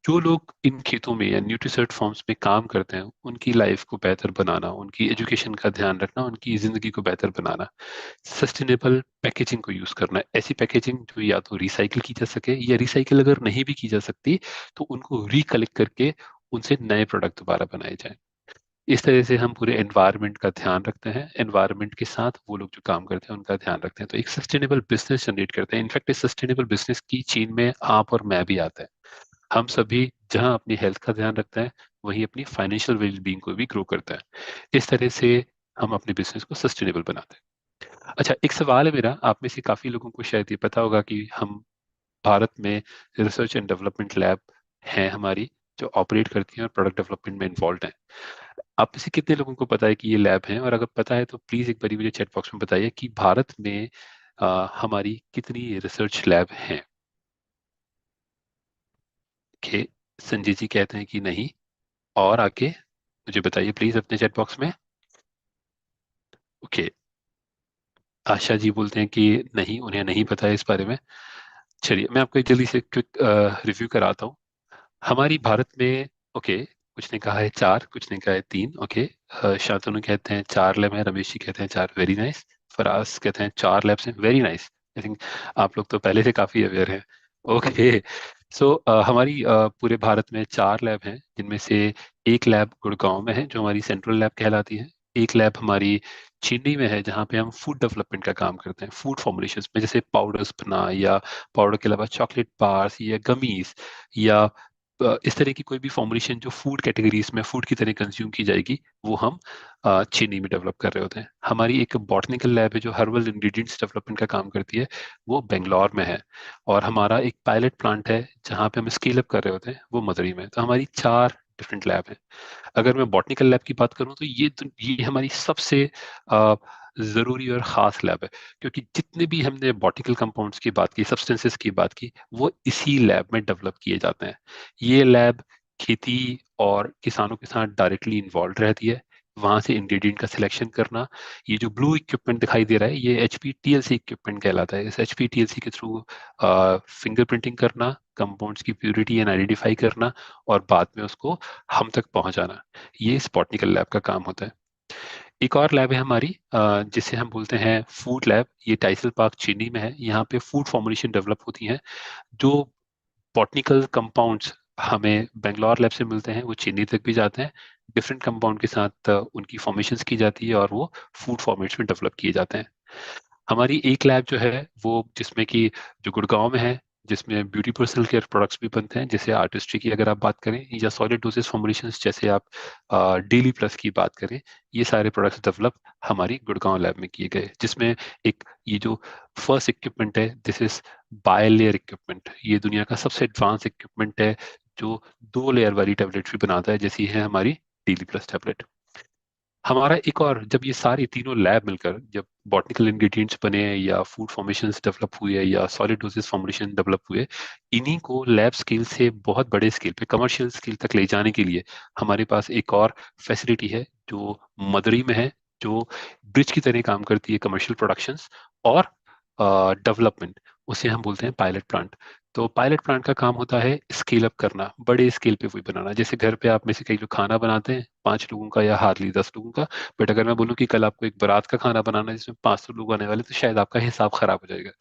जो लोग इन खेतों में या न्यूट्रिसर्ट फॉर्म्स में काम करते हैं उनकी लाइफ को बेहतर बनाना, उनकी एजुकेशन का ध्यान रखना, उनकी जिंदगी को बेहतर बनाना। सस्टेनेबल पैकेजिंग को यूज करना, ऐसी पैकेजिंग जो या तो रिसाइकिल की जा सके, या रिसाइकिल अगर नहीं भी की जा सकती तो उनको रिकलेक्ट करके उनसे नए प्रोडक्ट दोबारा बनाए जाएं। इस तरह से हम पूरे एनवायरनमेंट का ध्यान रखते हैं, एनवायरनमेंट के साथ वो लोग जो काम करते हैं उनका ध्यान रखते हैं, तो एक सस्टेनेबल बिजनेस जनरेट करते हैं। इनफैक्ट इस सस्टेनेबल बिजनेस की चेन में आप और मैं भी आते हैं। हम सभी जहां अपनी हेल्थ का ध्यान रखते हैं वहीं अपनी फाइनेंशियल वेलबींग को भी ग्रो करते हैं। इस तरह से हम अपने बिजनेस को सस्टेनेबल बनाते हैं। अच्छा, एक सवाल है मेरा, आप में से काफी लोगों को शायद ये पता होगा कि हम भारत में रिसर्च एंड डेवलपमेंट लैब हैं हमारी, जो ऑपरेट करती हैं और प्रोडक्ट डेवलपमेंट में इन्वॉल्व हैं। आप में से कितने लोगों को पता है कि ये लैब हैं? और अगर पता है तो प्लीज एक बार मुझे चैट बॉक्स में बताइए कि भारत में हमारी कितनी रिसर्च लैब हैं। ओके, संजय जी कहते हैं कि नहीं। और आगे मुझे बताइए प्लीज अपने चैट बॉक्स में। ओके, आशा जी बोलते हैं कि नहीं, उन्हें नहीं पता है इस बारे में। चलिए मैं आपको एक जल्दी से क्विक रिव्यू कराता हूँ। हमारी भारत में, ओके, कुछ ने कहा है चार, कुछ ने कहा है तीन। ओके, शांतनु कहते हैं चार लैब है, रमेश जी कहते हैं चार, वेरी नाइस। फराज कहते हैं चार लैब्स हैं, वेरी नाइस। आई थिंक आप लोग तो पहले से काफी अवेयर हैं। ओके, सो हमारी पूरे भारत में चार लैब हैं, जिनमें से एक लैब गुड़गांव में है जो हमारी सेंट्रल लैब कहलाती है। एक लैब हमारी चेन्नई में है जहाँ पे हम फूड डेवलपमेंट का काम करते हैं, फूड फॉर्मुलेशन में, जैसे पाउडर्स बना, या पाउडर के अलावा चॉकलेट बार्स या गमीज, या इस तरह की कोई भी फॉर्मुलेशन जो फूड कैटेगरीज में फूड की तरह कंज्यूम की जाएगी, वो हम चीनी में डेवलप कर रहे होते हैं। हमारी एक बॉटनिकल लैब है जो हर्बल इंग्रेडिएंट्स डेवलपमेंट का काम करती है, वो बेंगलोर में है। और हमारा एक पायलट प्लांट है जहाँ पे हम स्केल अप कर रहे होते हैं, वो मदुरई में है। तो हमारी चार डिफरेंट लैब हैं। अगर मैं बॉटनिकल लैब की बात करूं तो ये हमारी सबसे अ, जरूरी और खास लैब है, क्योंकि जितने भी हमने बॉटनिकल कंपाउंड्स की बात की, सब्सटेंसेस की बात की, वो इसी लैब में डेवलप किए जाते हैं। ये लैब खेती और किसानों के साथ डायरेक्टली इन्वॉल्व रहती है। वहां से इंग्रेडिएंट का सिलेक्शन करना, ये जो ब्लू इक्विपमेंट दिखाई दे रहा है ये HPTLC इक्विपमेंट कहलाता है। इस HPTLC के थ्रू फिंगरप्रिंटिंग करना, कंपाउंड्स की प्योरिटी एंड आइडेंटिफाई करना, और बाद में उसको हम तक पहुंचाना, ये इस बॉटनिकल लैब का काम होता है। एक और लैब है हमारी जिसे हम बोलते हैं फूड लैब। ये टाइसल पार्क चेन्नई में है। यहाँ पे फूड फॉर्मुलेशन डेवलप होती हैं। जो बॉटनिकल कंपाउंड्स हमें बेंगलोर लैब से मिलते हैं वो चेन्नई तक भी जाते हैं। डिफरेंट कंपाउंड के साथ उनकी फॉर्मेशंस की जाती है और वो फूड फॉर्मेट्स में डेवलप किए जाते हैं। हमारी एक लैब जो है वो, जिसमें कि जो गुड़गांव में है, जिसमें ब्यूटी पर्सनल केयर प्रोडक्ट्स भी बनते हैं, जैसे आर्टिस्ट्री की अगर आप बात करें, या सॉलिड डोसेज फॉर्मुलेशंस जैसे आप डेली प्लस की बात करें, ये सारे प्रोडक्ट्स डेवलप हमारी गुड़गांव लैब में किए गए। जिसमें एक ये जो फर्स्ट इक्विपमेंट है, दिस इज बायलेयर इक्विपमेंट। ये दुनिया का सबसे एडवांस इक्विपमेंट है जो 2 लेयर वाली टेबलेट भी बनाता है, जैसी है हमारी डेली प्लस टेबलेट। हमारा एक और, जब ये सारी तीनों लैब मिलकर जब बॉटनिकल इंग्रेडिएंट्स बने, या फूड फॉर्मेशंस डेवलप हुए, या सॉलिड डोसेज फॉर्मुलेशन डेवलप हुए, इन्हीं को लैब स्केल से बहुत बड़े स्केल पे, कमर्शियल स्केल तक ले जाने के लिए हमारे पास एक और फैसिलिटी है जो मदुरई में है, जो ब्रिज की तरह काम करती है कमर्शियल प्रोडक्शंस और डेवलपमेंट। उसे हम बोलते हैं पायलट प्लांट। तो पायलट प्लांट का काम होता है स्केल अप करना, बड़े स्केल पे वही बनाना। जैसे घर पे आप में से कई लोग खाना बनाते हैं 5 लोगों का या हार्डली 10 लोगों का, बट अगर मैं बोलूँ कि कल आपको एक बारात का खाना बनाना है जिसमें 500 लोग आने वाले, तो शायद आपका हिसाब खराब हो जाएगा।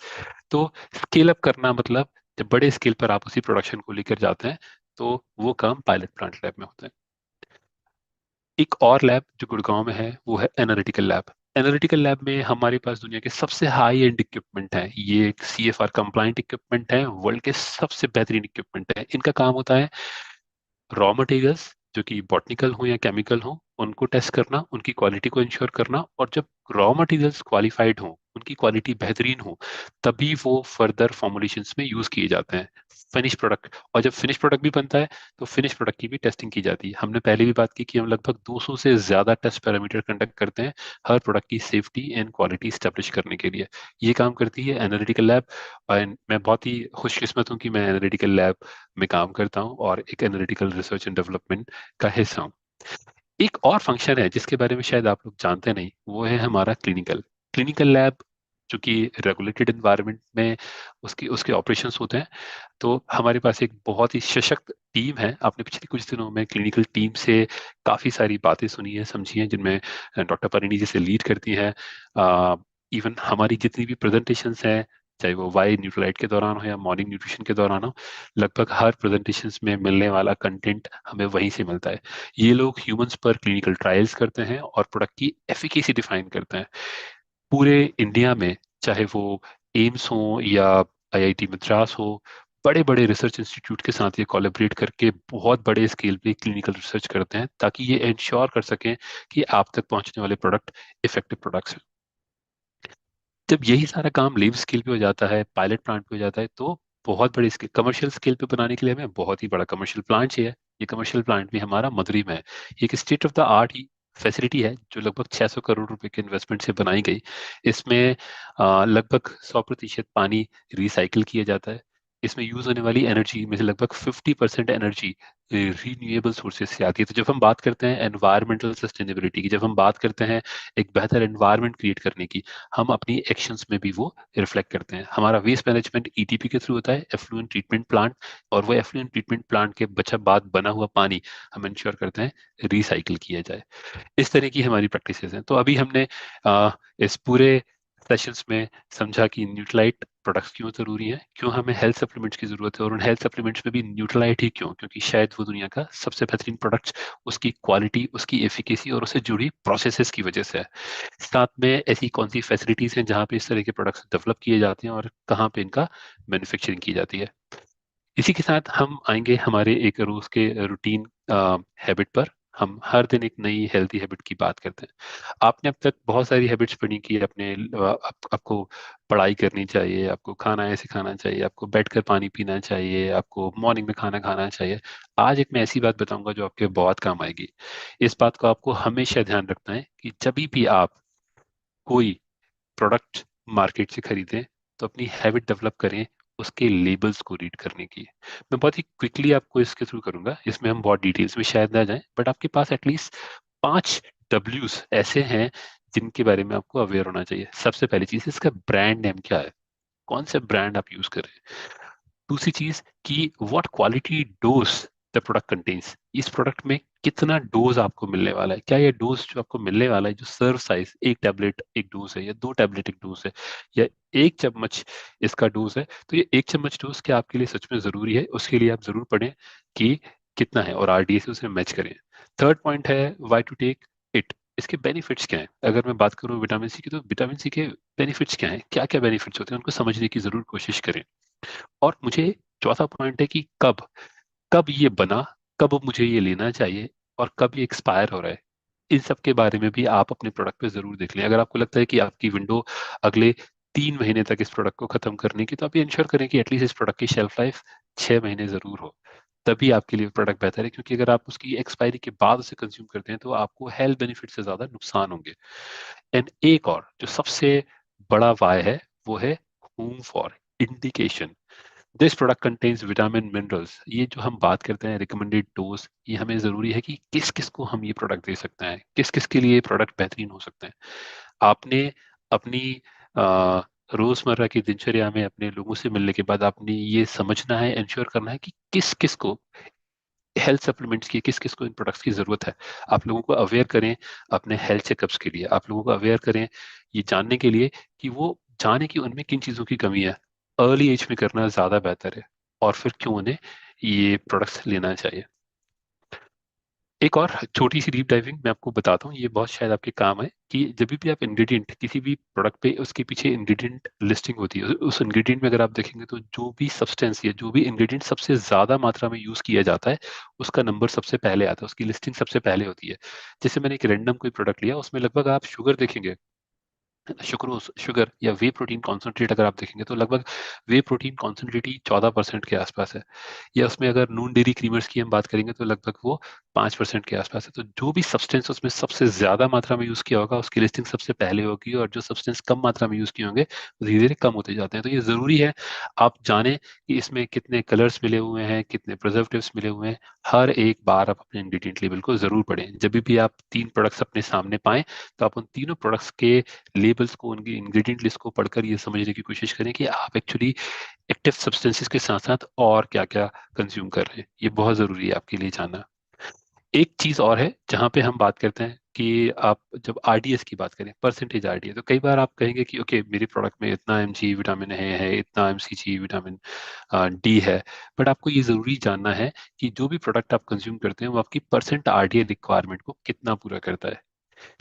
तो स्केल अप करना मतलब जब बड़े स्केल पर आप उसी प्रोडक्शन को लेकर जाते हैं, तो वो काम पायलट प्लांट लैब में होता है। एक और लैब जो गुड़गांव में है वो है एनालिटिकल लैब। एनालिटिकल लैब में हमारे पास दुनिया के सबसे हाई एंड इक्विपमेंट है। ये एक CFR कंप्लाइंट इक्विपमेंट है, वर्ल्ड के सबसे बेहतरीन इक्विपमेंट है। इनका काम होता है रॉ मटेरियल्स जो कि बॉटनिकल हो या केमिकल हो उनको टेस्ट करना, उनकी क्वालिटी को इंश्योर करना, और जब रॉ मटेरियल्स क्वालिफाइड हो, उनकी क्वालिटी बेहतरीन हो, तभी वो फर्दर फॉर्मुलेशंस में यूज किए जाते हैं फिनिश प्रोडक्ट। और जब फिनिश प्रोडक्ट भी बनता है तो फिनिश प्रोडक्ट की भी टेस्टिंग की जाती है। हमने पहले भी बात की कि हम लगभग 200 से ज्यादा टेस्ट पैरामीटर कंडक्ट करते हैं हर प्रोडक्ट की सेफ्टी एंड क्वालिटी स्टैब्लिश करने के लिए। ये काम करती है एनालिटिकल लैब। और मैं बहुत ही खुशकिस्मत हूँ कि मैं एनालिटिकल लैब में काम करता हूँ और एक एनालिटिकल रिसर्च एंड डेवलपमेंट का हिस्सा हूँ। एक और फंक्शन है जिसके बारे में शायद आप लोग जानते नहीं, वो है हमारा क्लिनिकल क्लिनिकल लैब, जो कि रेगुलेटेड एनवायरनमेंट में उसकी उसके ऑपरेशंस होते हैं। तो हमारे पास एक बहुत ही सशक्त टीम है। आपने पिछले कुछ दिनों में क्लिनिकल टीम से काफ़ी सारी बातें सुनी है, समझी हैं, जिनमें डॉक्टर परिणी जी से लीड करती हैं। इवन हमारी जितनी भी प्रेजेंटेशंस हैं, चाहे वो वाई न्यूट्रलाइट के दौरान हो या मॉर्निंग न्यूट्रिशन के दौरान हो, लगभग हर प्रेजेंटेशंस में मिलने वाला कंटेंट हमें वहीं से मिलता है। ये लोग ह्यूमंस पर क्लिनिकल ट्रायल्स करते हैं और प्रोडक्ट की एफिकेसी डिफाइन करते हैं पूरे इंडिया में, चाहे वो एम्स हो या IIT मद्रास हो। बड़े बड़े रिसर्च इंस्टीट्यूट के साथ ये कोलैबोरेट करके बहुत बड़े स्केल पे क्लिनिकल रिसर्च करते हैं ताकि ये इंश्योर कर सकें कि आप तक पहुंचने वाले प्रोडक्ट इफेक्टिव प्रोडक्ट्स हैं। जब यही सारा काम लेब स्केल पे हो जाता है, पायलट प्लांट पे हो जाता है, तो बहुत बड़े स्केल कमर्शियल स्केल पे बनाने के लिए हमें बहुत ही बड़ा कमर्शियल प्लांट चाहिए। ये कमर्शियल प्लांट भी हमारा मदुरई में है। ये एक state of the art he facility है जो लगभग 600 करोड़ रुपए के इन्वेस्टमेंट से बनाई गई। इसमें लगभग 100% पानी रिसाइकिल किया जाता है। इसमें यूज होने वाली एनर्जी में से लगभग 50% एनर्जी रीन्यूएबल सोर्सेज से आती है। तो जब हम बात करते हैं एनवायरमेंटल सस्टेनेबिलिटी की, जब हम बात करते हैं एक बेहतर एनवायरनमेंट क्रिएट करने की, हम अपनी एक्शंस में भी वो रिफ्लेक्ट करते हैं। हमारा वेस्ट मैनेजमेंट ETP के थ्रू होता है, एफ्लुएंट ट्रीटमेंट प्लांट, और वो एफ्लुएंट ट्रीटमेंट प्लांट के बचा बाद बना हुआ पानी हम इंश्योर करते हैं रिसाइकिल किया जाए। इस तरह की हमारी प्रैक्टिसेस हैं। तो अभी हमने इस पूरे सेशंस में समझा कि न्यूट्रलाइट प्रोडक्ट्स क्यों जरूरी हैं, क्यों हमें हेल्थ सप्लीमेंट्स की जरूरत है, और उन हेल्थ सप्लीमेंट्स में भी न्यूट्रलाइट ही क्यों, क्योंकि शायद वो दुनिया का सबसे बेहतरीन प्रोडक्ट्स उसकी क्वालिटी, उसकी एफिकेसी और उससे जुड़ी प्रोसेसेस की वजह से है। साथ में ऐसी कौन सी फैसिलिटीज हैं जहाँ पे इस तरह के प्रोडक्ट्स डेवलप किए जाते हैं और कहाँ पे इनका मैन्युफैक्चरिंग की जाती है। इसी के साथ हम आएंगे हमारे एक रोज के रूटीन हैबिट पर। हम हर दिन एक नई हेल्थी हैबिट की बात करते हैं। आपने अब तक बहुत सारी हैबिट्स पढ़ी की अपने आपको पढ़ाई करनी चाहिए, आपको खाना ऐसे खाना चाहिए, आपको बैठकर पानी पीना चाहिए, आपको मॉर्निंग में खाना खाना चाहिए। आज एक मैं ऐसी बात बताऊंगा जो आपके बहुत काम आएगी। इस बात को आपको हमेशा ध्यान रखना है कि जब भी आप कोई प्रोडक्ट मार्केट से खरीदें तो अपनी हैबिट डेवलप करें उसके लेबल्स को रीड करने की। मैं बहुत ही क्विकली आपको इसके थ्रू करूंगा, इसमें हम बहुत डिटेल्स में शायद ना जाएं, बट आपके पास एटलीस्ट 5 Ws ऐसे हैं जिनके बारे में आपको अवेयर होना चाहिए। सबसे पहली चीज, इसका ब्रांड नेम क्या है, कौन सा ब्रांड आप यूज कर रहे हैं। दूसरी चीज कि what quality dose the product contains, इस प्रोडक्ट में कितना डोज आपको मिलने वाला है। क्या ये डोज जो आपको मिलने वाला है, जो सर्व साइज, 1 टैबलेट एक डोज है या 2 टैबलेट एक डोज है या 1 चम्मच इसका डोज है, तो ये 1 चम्मच डोज क्या आपके लिए सच में जरूरी है, उसके लिए आप जरूर पढ़ें कि कितना है और RDA से उसे मैच करें। थर्ड पॉइंट है वाई टू टेक इट, इसके बेनिफिट्स क्या हैं। अगर मैं बात करूं विटामिन सी की, तो विटामिन सी के बेनिफिट्स क्या हैं, क्या क्या बेनिफिट्स होते हैं, उनको समझने की जरूर कोशिश करें। और मुझे चौथा पॉइंट है कि कब कब ये बना, कब मुझे ये लेना चाहिए, और कब ये एक्सपायर हो रहा है। इन सब के बारे में भी आप अपने प्रोडक्ट पे जरूर देख लें। अगर आपको लगता है कि आपकी विंडो अगले 3 महीने तक इस प्रोडक्ट को खत्म करने की, तो आप ये इंश्योर करें कि एटलीस्ट इस प्रोडक्ट की शेल्फ लाइफ 6 महीने जरूर हो। तभी आपके लिए प्रोडक्ट बेहतर है, क्योंकि अगर आप उसकी एक्सपायरी के बाद उसे कंज्यूम करते हैं तो आपको हेल्थ बेनिफिट से ज्यादा नुकसान होंगे। एंड एक और जो सबसे बड़ा वाय है वो है home for indication. This product contains vitamin minerals. ये जो हम बात करते हैं रिकमेंडेड डोज, ये हमें जरूरी है कि किस किस को हम ये प्रोडक्ट दे सकते हैं, किस किस के लिए ये प्रोडक्ट बेहतरीन हो सकते हैं। आपने अपनी रोजमर्रा की दिनचर्या में अपने लोगों से मिलने के बाद आपने ये समझना है, इंश्योर करना है कि किस किस को हेल्थ सप्लीमेंट्स की, किस किस को इन प्रोडक्ट्स की जरूरत है। आप लोगों को अवेयर करें अपने हेल्थ चेकअप्स के लिए, आप लोगों को अवेयर करें ये जानने के लिए कि वो जाने कि उनमें किन चीज़ों की कमी है। अर्ली एज में करना ज़्यादा बेहतर है, और फिर क्यों उन्हें ये प्रोडक्ट्स लेना चाहिए। एक और छोटी सी डीप डाइविंग मैं आपको बताता हूँ, ये बहुत शायद आपके काम है, कि जब भी आप इंग्रेडिएंट किसी भी प्रोडक्ट पे, उसके पीछे इंग्रेडिएंट लिस्टिंग होती है, उस इंग्रेडिएंट में अगर आप देखेंगे तो जो भी सब्सटेंस या जो भी इंग्रेडिएंट सबसे ज्यादा मात्रा में यूज किया जाता है, उसका नंबर सबसे पहले आता है, उसकी लिस्टिंग सबसे पहले होती है। जैसे मैंने एक रैंडम कोई प्रोडक्ट लिया, उसमें लगभग आप शुगर देखेंगे, शुक्रोज शुगर या वे प्रोटीन कॉन्सेंट्रेट अगर आप देखेंगे तो लगभग वे प्रोटीन कॉन्सेंट्रेट ही 14% के आसपास है। या उसमें अगर नून डेयरी क्रीमर्स की हम बात करेंगे तो लगभग वो 5% के आसपास है। तो जो भी सब्सटेंस उसमें सबसे ज्यादा मात्रा में यूज किया होगा, उसकी लिस्टिंग सबसे पहले होगी, और जो सब्सटेंस कम मात्रा में यूज किए होंगे वो धीरे धीरे कम होते जाते हैं। तो ये जरूरी है आप जानें कि इसमें कितने कलर्स मिले हुए हैं, कितने प्रिजर्वेटिव्स मिले हुए हैं। हर एक बार आप अपने इंग्रेडिएंट लेबल को जरूर पढ़ें। जब भी आप 3 प्रोडक्ट्स अपने सामने पाएं, तो आप उन तीनों प्रोडक्ट्स के लेबल्स को, उनकी इंग्रेडिएंट लिस्ट को पढ़कर ये समझने की कोशिश करें कि आप एक्चुअली एक्टिव सब्सटेंसेस के साथ साथ और क्या क्या कंज्यूम कर रहे हैं। ये बहुत जरूरी है आपके लिए जानना। एक चीज और है जहां पे हम बात करते हैं कि आप जब आरडीएस की बात करें, परसेंटेज आरडीएस, तो कई बार आप कहेंगे कि ओके मेरे प्रोडक्ट में इतना एमजी विटामिन है, इतना एमसीजी विटामिन डी है। बट आपको ये जरूरी जानना है कि जो भी प्रोडक्ट आप कंज्यूम करते हैं वो आपकी परसेंट आरडीए रिक्वायरमेंट को कितना पूरा करता है।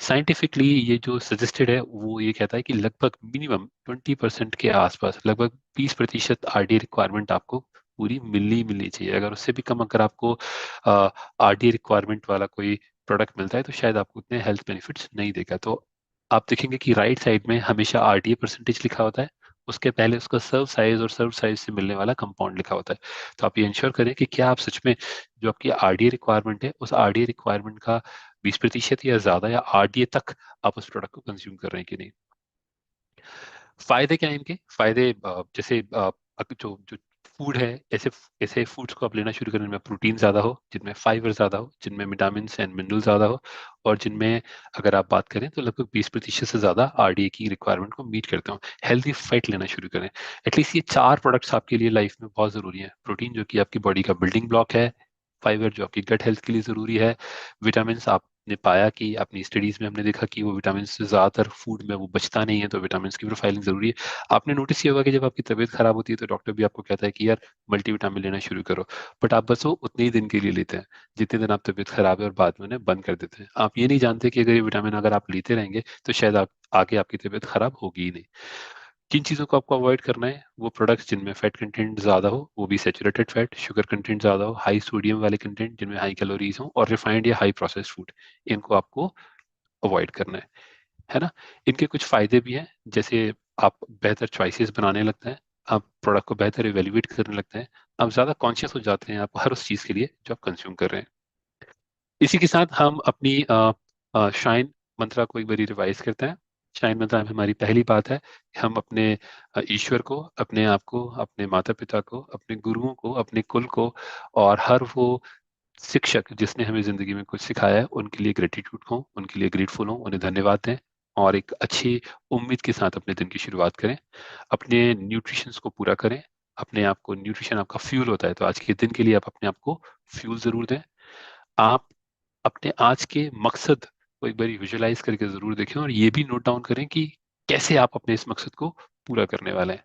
साइंटिफिकली ये जो सजेस्टेड है वो ये कहता है कि लगभग मिनिमम 20% के आसपास, लगभग 20% आरडी रिक्वायरमेंट आपको पूरी मिलनी मिलनी चाहिए। अगर उससे भी कम अगर आपको आरडी रिक्वायरमेंट वाला कोई प्रोडक्ट मिलता है तो शायद आपको उतने हेल्थ बेनिफिट्स नहीं देगा। तो आप देखेंगे कि राइट साइड में हमेशा आरडीए परसेंटेज लिखा होता है, उसके पहले उसका सर्व साइज और सर्व साइज से मिलने वाला कंपाउंड लिखा होता है। तो आप ये इंश्योर करें कि क्या आप सच में जो आपकी आरडीए रिक्वायरमेंट है, उस आरडीए रिक्वायरमेंट का 20% या ज्यादा या आरडीए तक आप उस प्रोडक्ट को कंज्यूम कर रहे हैं कि नहीं। फायदे क्या है इनके? फायदे जैसे जो जो फूड है, ऐसे ऐसे फूड्स को आप लेना शुरू करें जिनमें प्रोटीन ज्यादा हो, जिनमें फाइबर ज्यादा हो, जिनमें विटामिन एंड मिनरल ज्यादा हो, और जिनमें अगर आप बात करें तो लगभग 20% से ज्यादा आरडीए की रिक्वायरमेंट को मीट करते हो। हेल्दी फैट लेना शुरू करें। एटलीस्ट ये 4 प्रोडक्ट्स आपके लिए लाइफ में बहुत जरूरी है। प्रोटीन जो कि आपकी बॉडी का बिल्डिंग ब्लॉक है, फाइबर जो आपकी गट हेल्थ के लिए जरूरी है, विटामिन आपने पाया कि अपनी स्टडीज में हमने देखा कि वो विटामिन से ज्यादातर फूड में वो बचता नहीं है, तो विटामिन की प्रोफाइलिंग जरूरी है। आपने नोटिस किया होगा कि जब आपकी तबीयत खराब होती है तो डॉक्टर भी आपको कहता है कि यार मल्टीविटामिन लेना शुरू करो, बट आप बस वो उतने ही दिन के लिए लेते हैं जितने दिन आप तबीयत खराब है, और बाद में उन्हें बंद कर देते हैं। आप ये नहीं जानते कि अगर ये विटामिन अगर आप लेते रहेंगे तो शायद आप आगे आपकी तबीयत खराब होगी ही नहीं। किन चीज़ों को आपको अवॉइड करना है? वो प्रोडक्ट्स जिनमें फैट कंटेंट ज़्यादा हो, वो भी सैचुरेटेड फैट, शुगर कंटेंट ज़्यादा हो, हाई सोडियम वाले कंटेंट जिनमें हाई कैलोरीज हो, और रिफाइंड या हाई प्रोसेस्ड फूड, इनको आपको अवॉइड करना है ना। इनके कुछ फायदे भी हैं, जैसे आप बेहतर चॉइसेस बनाने लगते हैं, आप प्रोडक्ट को बेहतर इवेल्युएट करने लगते हैं, आप ज़्यादा कॉन्शियस हो जाते हैं आप हर उस चीज़ के लिए जो आप कंज्यूम कर रहे हैं। इसी के साथ हम अपनी शाइन मंत्रा को एक बार रिवाइज करते हैं। शाइन मंत्रा में हमारी पहली बात है कि हम अपने ईश्वर को, अपने आप को, अपने माता पिता को, अपने गुरुओं को, अपने कुल को, और हर वो शिक्षक जिसने हमें जिंदगी में कुछ सिखाया है, उनके लिए ग्रेटिट्यूड हो, उनके लिए ग्रेटफुल हो, उन्हें धन्यवाद दें, और एक अच्छी उम्मीद के साथ अपने दिन की शुरुआत करें। अपने न्यूट्रिशंस को पूरा करें। अपने आप को, न्यूट्रिशन आपका फ्यूल होता है, तो आज के दिन के लिए आप अपने आप को फ्यूल जरूर दें। आप अपने आज के मकसद को एक बार विजुलाइज करके जरूर देखें, और ये भी नोट डाउन करें कि कैसे आप अपने इस मकसद को पूरा करने वाले हैं।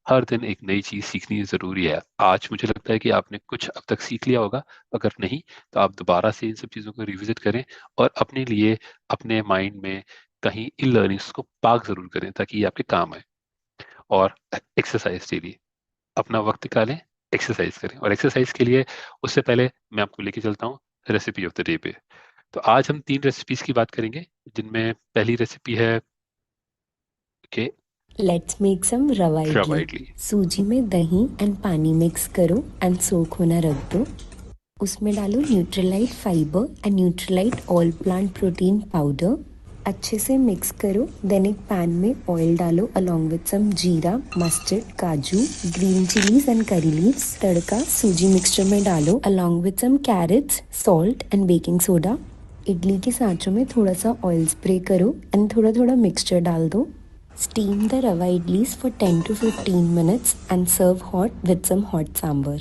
हर दिन एक नई चीज सीखनी जरूरी है। आज मुझे लगता है कि आपने कुछ अब तक सीख लिया होगा, अगर नहीं तो आप दोबारा से इन सब चीजों को रिविजिट करें, और अपने लिए, अपने माइंड में कहीं इन लर्निंग्स को पार्क जरूर करें ताकि ये आपके काम आए। और एक्सरसाइज डेली, अपना वक्त निकालें, एक्सरसाइज करें। और एक्सरसाइज के लिए उससे पहले मैं आपको लेके चलता हूँ रेसिपी ऑफ द डे पे। तो आज हम 3 रेसिपीज की बात करेंगे, जिनमें पहली रेसिपी है कि लेट्स मेक सम रवा रवा इडली। इडली। सूजी में दही एंड पानी मिक्स करो एंड सोक होना रख दो। उसमें डालो Nutrilite fibre and Nutrilite all plant protein powder. अच्छे से मिक्स करो। देन एक पैन में ऑयल डालो along with some jeera, mustard, kaju, green chillies and curry leaves. तड़का सूजी मिक्सचर में डालो along with some carrots, salt and baking soda. Idli के सांचों में थोड़ा सा ऑयल स्प्रे करो एंड थोड़ा थोड़ा मिक्सचर डाल दो। Steam the rava idlis for 10 to 15 minutes and serve hot with some hot sambar.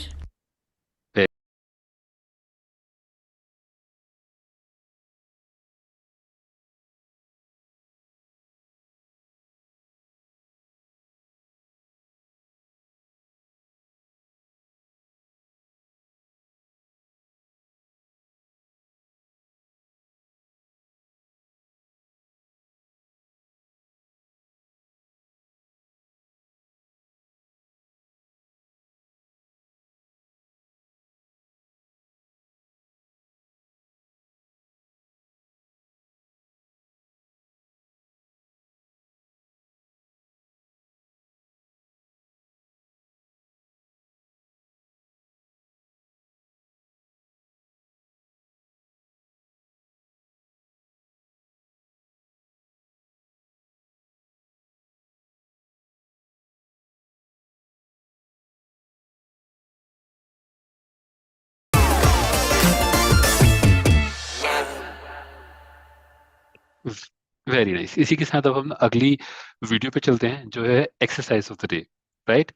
Very nice. इसी के साथ अब हम अगली वीडियो पे चलते हैं, जो है exercise of the day, right?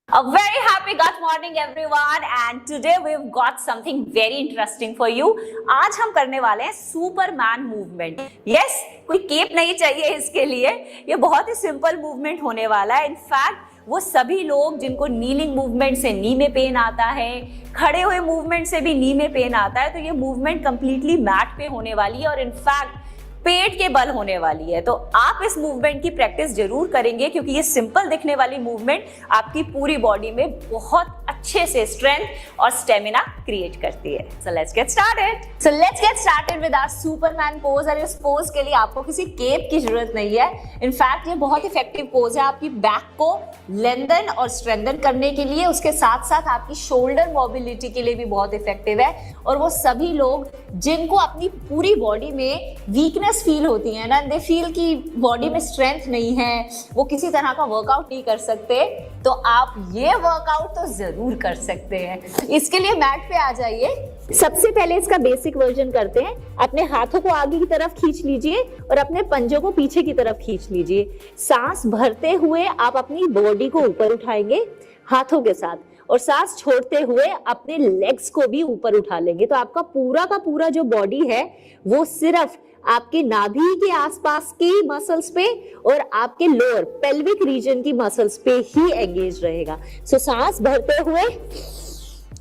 A very happy good morning everyone and today we've got something very interesting for you. आज हम करने वाले हैं सुपरमैन मूवमेंट। यस, कोई केप नहीं चाहिए इसके लिए, ये बहुत ही सिंपल मूवमेंट होने वाला है। इनफैक्ट वो सभी लोग जिनको नीलिंग मूवमेंट से नी में पेन आता है, खड़े हुए मूवमेंट से भी नी में पेन आता है, तो ये मूवमेंट कंप्लीटली मैट पे होने वाली है और इनफैक्ट पेट के बल होने वाली है। तो आप इस मूवमेंट की प्रैक्टिस जरूर करेंगे क्योंकि ये सिंपल दिखने वाली मूवमेंट आपकी पूरी बॉडी में बहुत अच्छे से स्ट्रेंथ और स्टेमिना क्रिएट करती है। So let's get started with our superman pose. और इस पोज के लिए आपको किसी केप की जरूरत नहीं है। इनफैक्ट ये बहुत इफेक्टिव पोज है आपकी बैक को लेंथन और स्ट्रेंथन करने के लिए, उसके साथ साथ आपकी शोल्डर मोबिलिटी के लिए भी बहुत इफेक्टिव है। और वो सभी लोग जिनको अपनी पूरी बॉडी में वीकनेस फील होती है ना, दे फील कि बॉडी में स्ट्रेंथ नहीं है, वो किसी तरह का वर्कआउट नहीं कर सकते, तो आप ये वर्कआउट तो जरूर कर सकते हैं। इसके लिए मैट पे आ जाइए। सबसे पहले इसका बेसिक वर्जन करते हैं। अपने हाथों को आगे की तरफ खींच लीजिए और अपने पंजों को पीछे की तरफ खींच लीजिए। सांस भरते हुए आप अपनी बॉडी को ऊपर उठाएंगे हाथों के साथ, और सांस छोड़ते हुए अपने लेग्स को भी ऊपर उठा लेंगे। तो आपका पूरा का पूरा जो बॉडी है वो सिर्फ आपके नाभि के आसपास की मसल्स पे और आपके लोअर पेल्विक रीजन की मसल्स पे ही एंगेज रहेगा। सो सांस भरते हुए,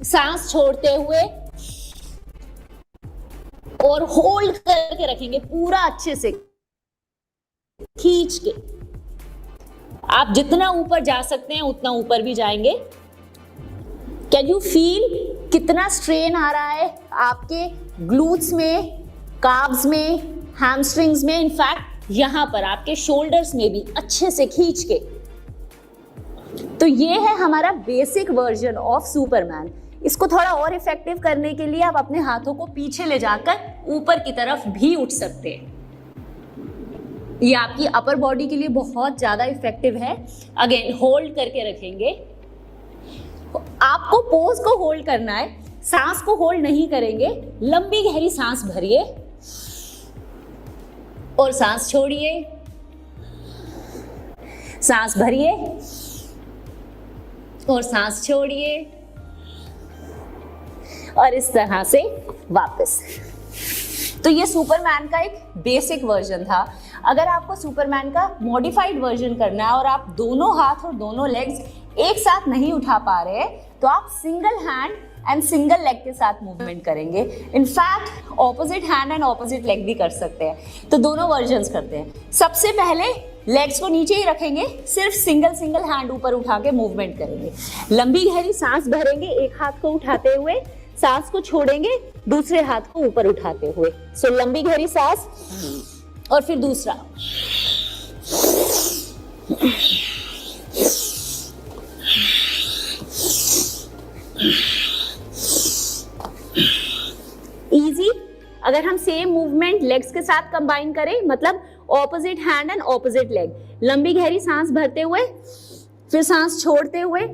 सांस छोड़ते हुए और होल्ड करके रखेंगे पूरा अच्छे से खींच के। आप जितना ऊपर जा सकते हैं उतना ऊपर भी जाएंगे। कैन यू फील कितना स्ट्रेन आ रहा है आपके ग्लूट्स में, काब्स में, हैमस्ट्रिंग्स में, इनफैक्ट यहां पर आपके शोल्डर्स में भी अच्छे से खींच के। तो ये है हमारा बेसिक वर्जन ऑफ सुपरमैन। इसको थोड़ा और इफेक्टिव करने के लिए आप अपने हाथों को पीछे ले जाकर ऊपर की तरफ भी उठ सकते हैं। ये आपकी अपर बॉडी के लिए बहुत ज्यादा इफेक्टिव है। अगेन होल्ड करके रखेंगे। आपको पोज को होल्ड करना है, सांस को होल्ड नहीं करेंगे। लंबी गहरी सांस भरिए और सांस छोड़िए, सांस भरिए और सांस छोड़िए, और इस तरह से वापस। तो ये सुपरमैन का एक बेसिक वर्जन था। अगर आपको सुपरमैन का मॉडिफाइड वर्जन करना है और आप दोनों हाथ और दोनों लेग्स एक साथ नहीं उठा पा रहे हैं, तो आप single hand and single leg के साथ मूवमेंट करेंगे। In fact opposite hand and opposite leg भी कर सकते हैं। तो दोनों वर्जन्स करते हैं। सबसे पहले लेग्स को नीचे ही रखेंगे, सिर्फ सिंगल हैंड ऊपर उठा के मूवमेंट करेंगे। लंबी गहरी सांस भरेंगे एक हाथ को उठाते हुए, सांस को छोड़ेंगे दूसरे हाथ को ऊपर उठाते हुए। सो लंबी गहरी सांस और फिर दूसरा। इजी। अगर हम सेम मूवमेंट लेग्स के साथ कंबाइन करें, मतलब opposite hand and opposite leg. लंबी गहरी सांस भरते हुए, फिर सांस छोड़ते हुए,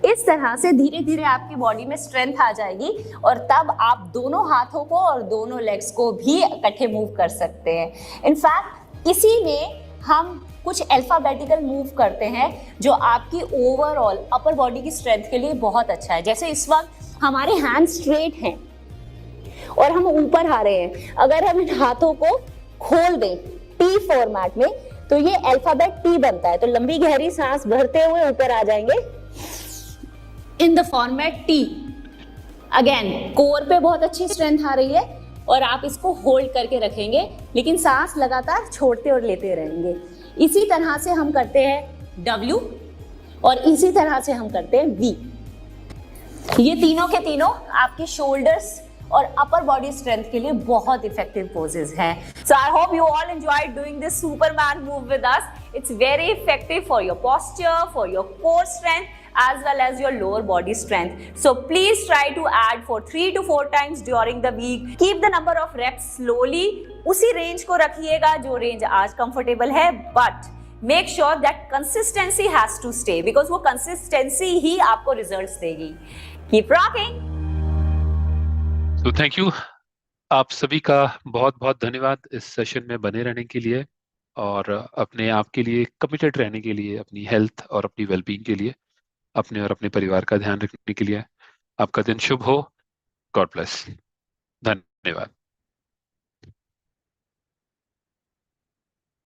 इस तरह से धीरे धीरे आपकी बॉडी में स्ट्रेंथ आ जाएगी और तब आप दोनों हाथों को और दोनों लेग्स को भी इकट्ठे मूव कर सकते हैं। इनफैक्ट इसी में हम कुछ अल्फाबेटिकल मूव करते हैं जो आपकी ओवरऑल अपर बॉडी की स्ट्रेंथ के लिए बहुत अच्छा है। जैसे इस वक्त हमारे हैंड स्ट्रेट हैं और हम ऊपर आ रहे हैं। अगर हम इन हाथों को खोल दें टी फॉर्मेट में, तो ये अल्फाबेट टी बनता है। तो लंबी गहरी सांस भरते हुए ऊपर आ जाएंगे in the format T. Again core पे बहुत अच्छी स्ट्रेंथ आ रही है और आप इसको होल्ड करके रखेंगे, लेकिन सांस लगातार छोड़ते और लेते रहेंगे। इसी तरह से हम करते हैं W और इसी तरह से हम करते हैं V। ये तीनों के तीनों आपके शोल्डर्स और अपर बॉडी स्ट्रेंथ के लिए बहुत इफेक्टिव पोजेज हैं। So I hope you all enjoyed doing this Superman move with us. It's very effective for your posture, for your core strength, as well as your lower body strength. So please try to add for 3 to 4 times during the week. Keep the number of reps slowly. उसी range को रखिएगा जो range आज comfortable है, but make sure that consistency has to stay, because वो consistency ही आपको results देगी. Keep rocking. तो थैंक यू आप सभी का, बहुत बहुत धन्यवाद इस सेशन में बने रहने के लिए और अपने आप के लिए कमिटेड रहने के लिए, अपनी हेल्थ और अपनी वेलबींग के लिए, अपने और अपने परिवार का ध्यान रखने के लिए। आपका दिन शुभ हो। God bless. धन्यवाद।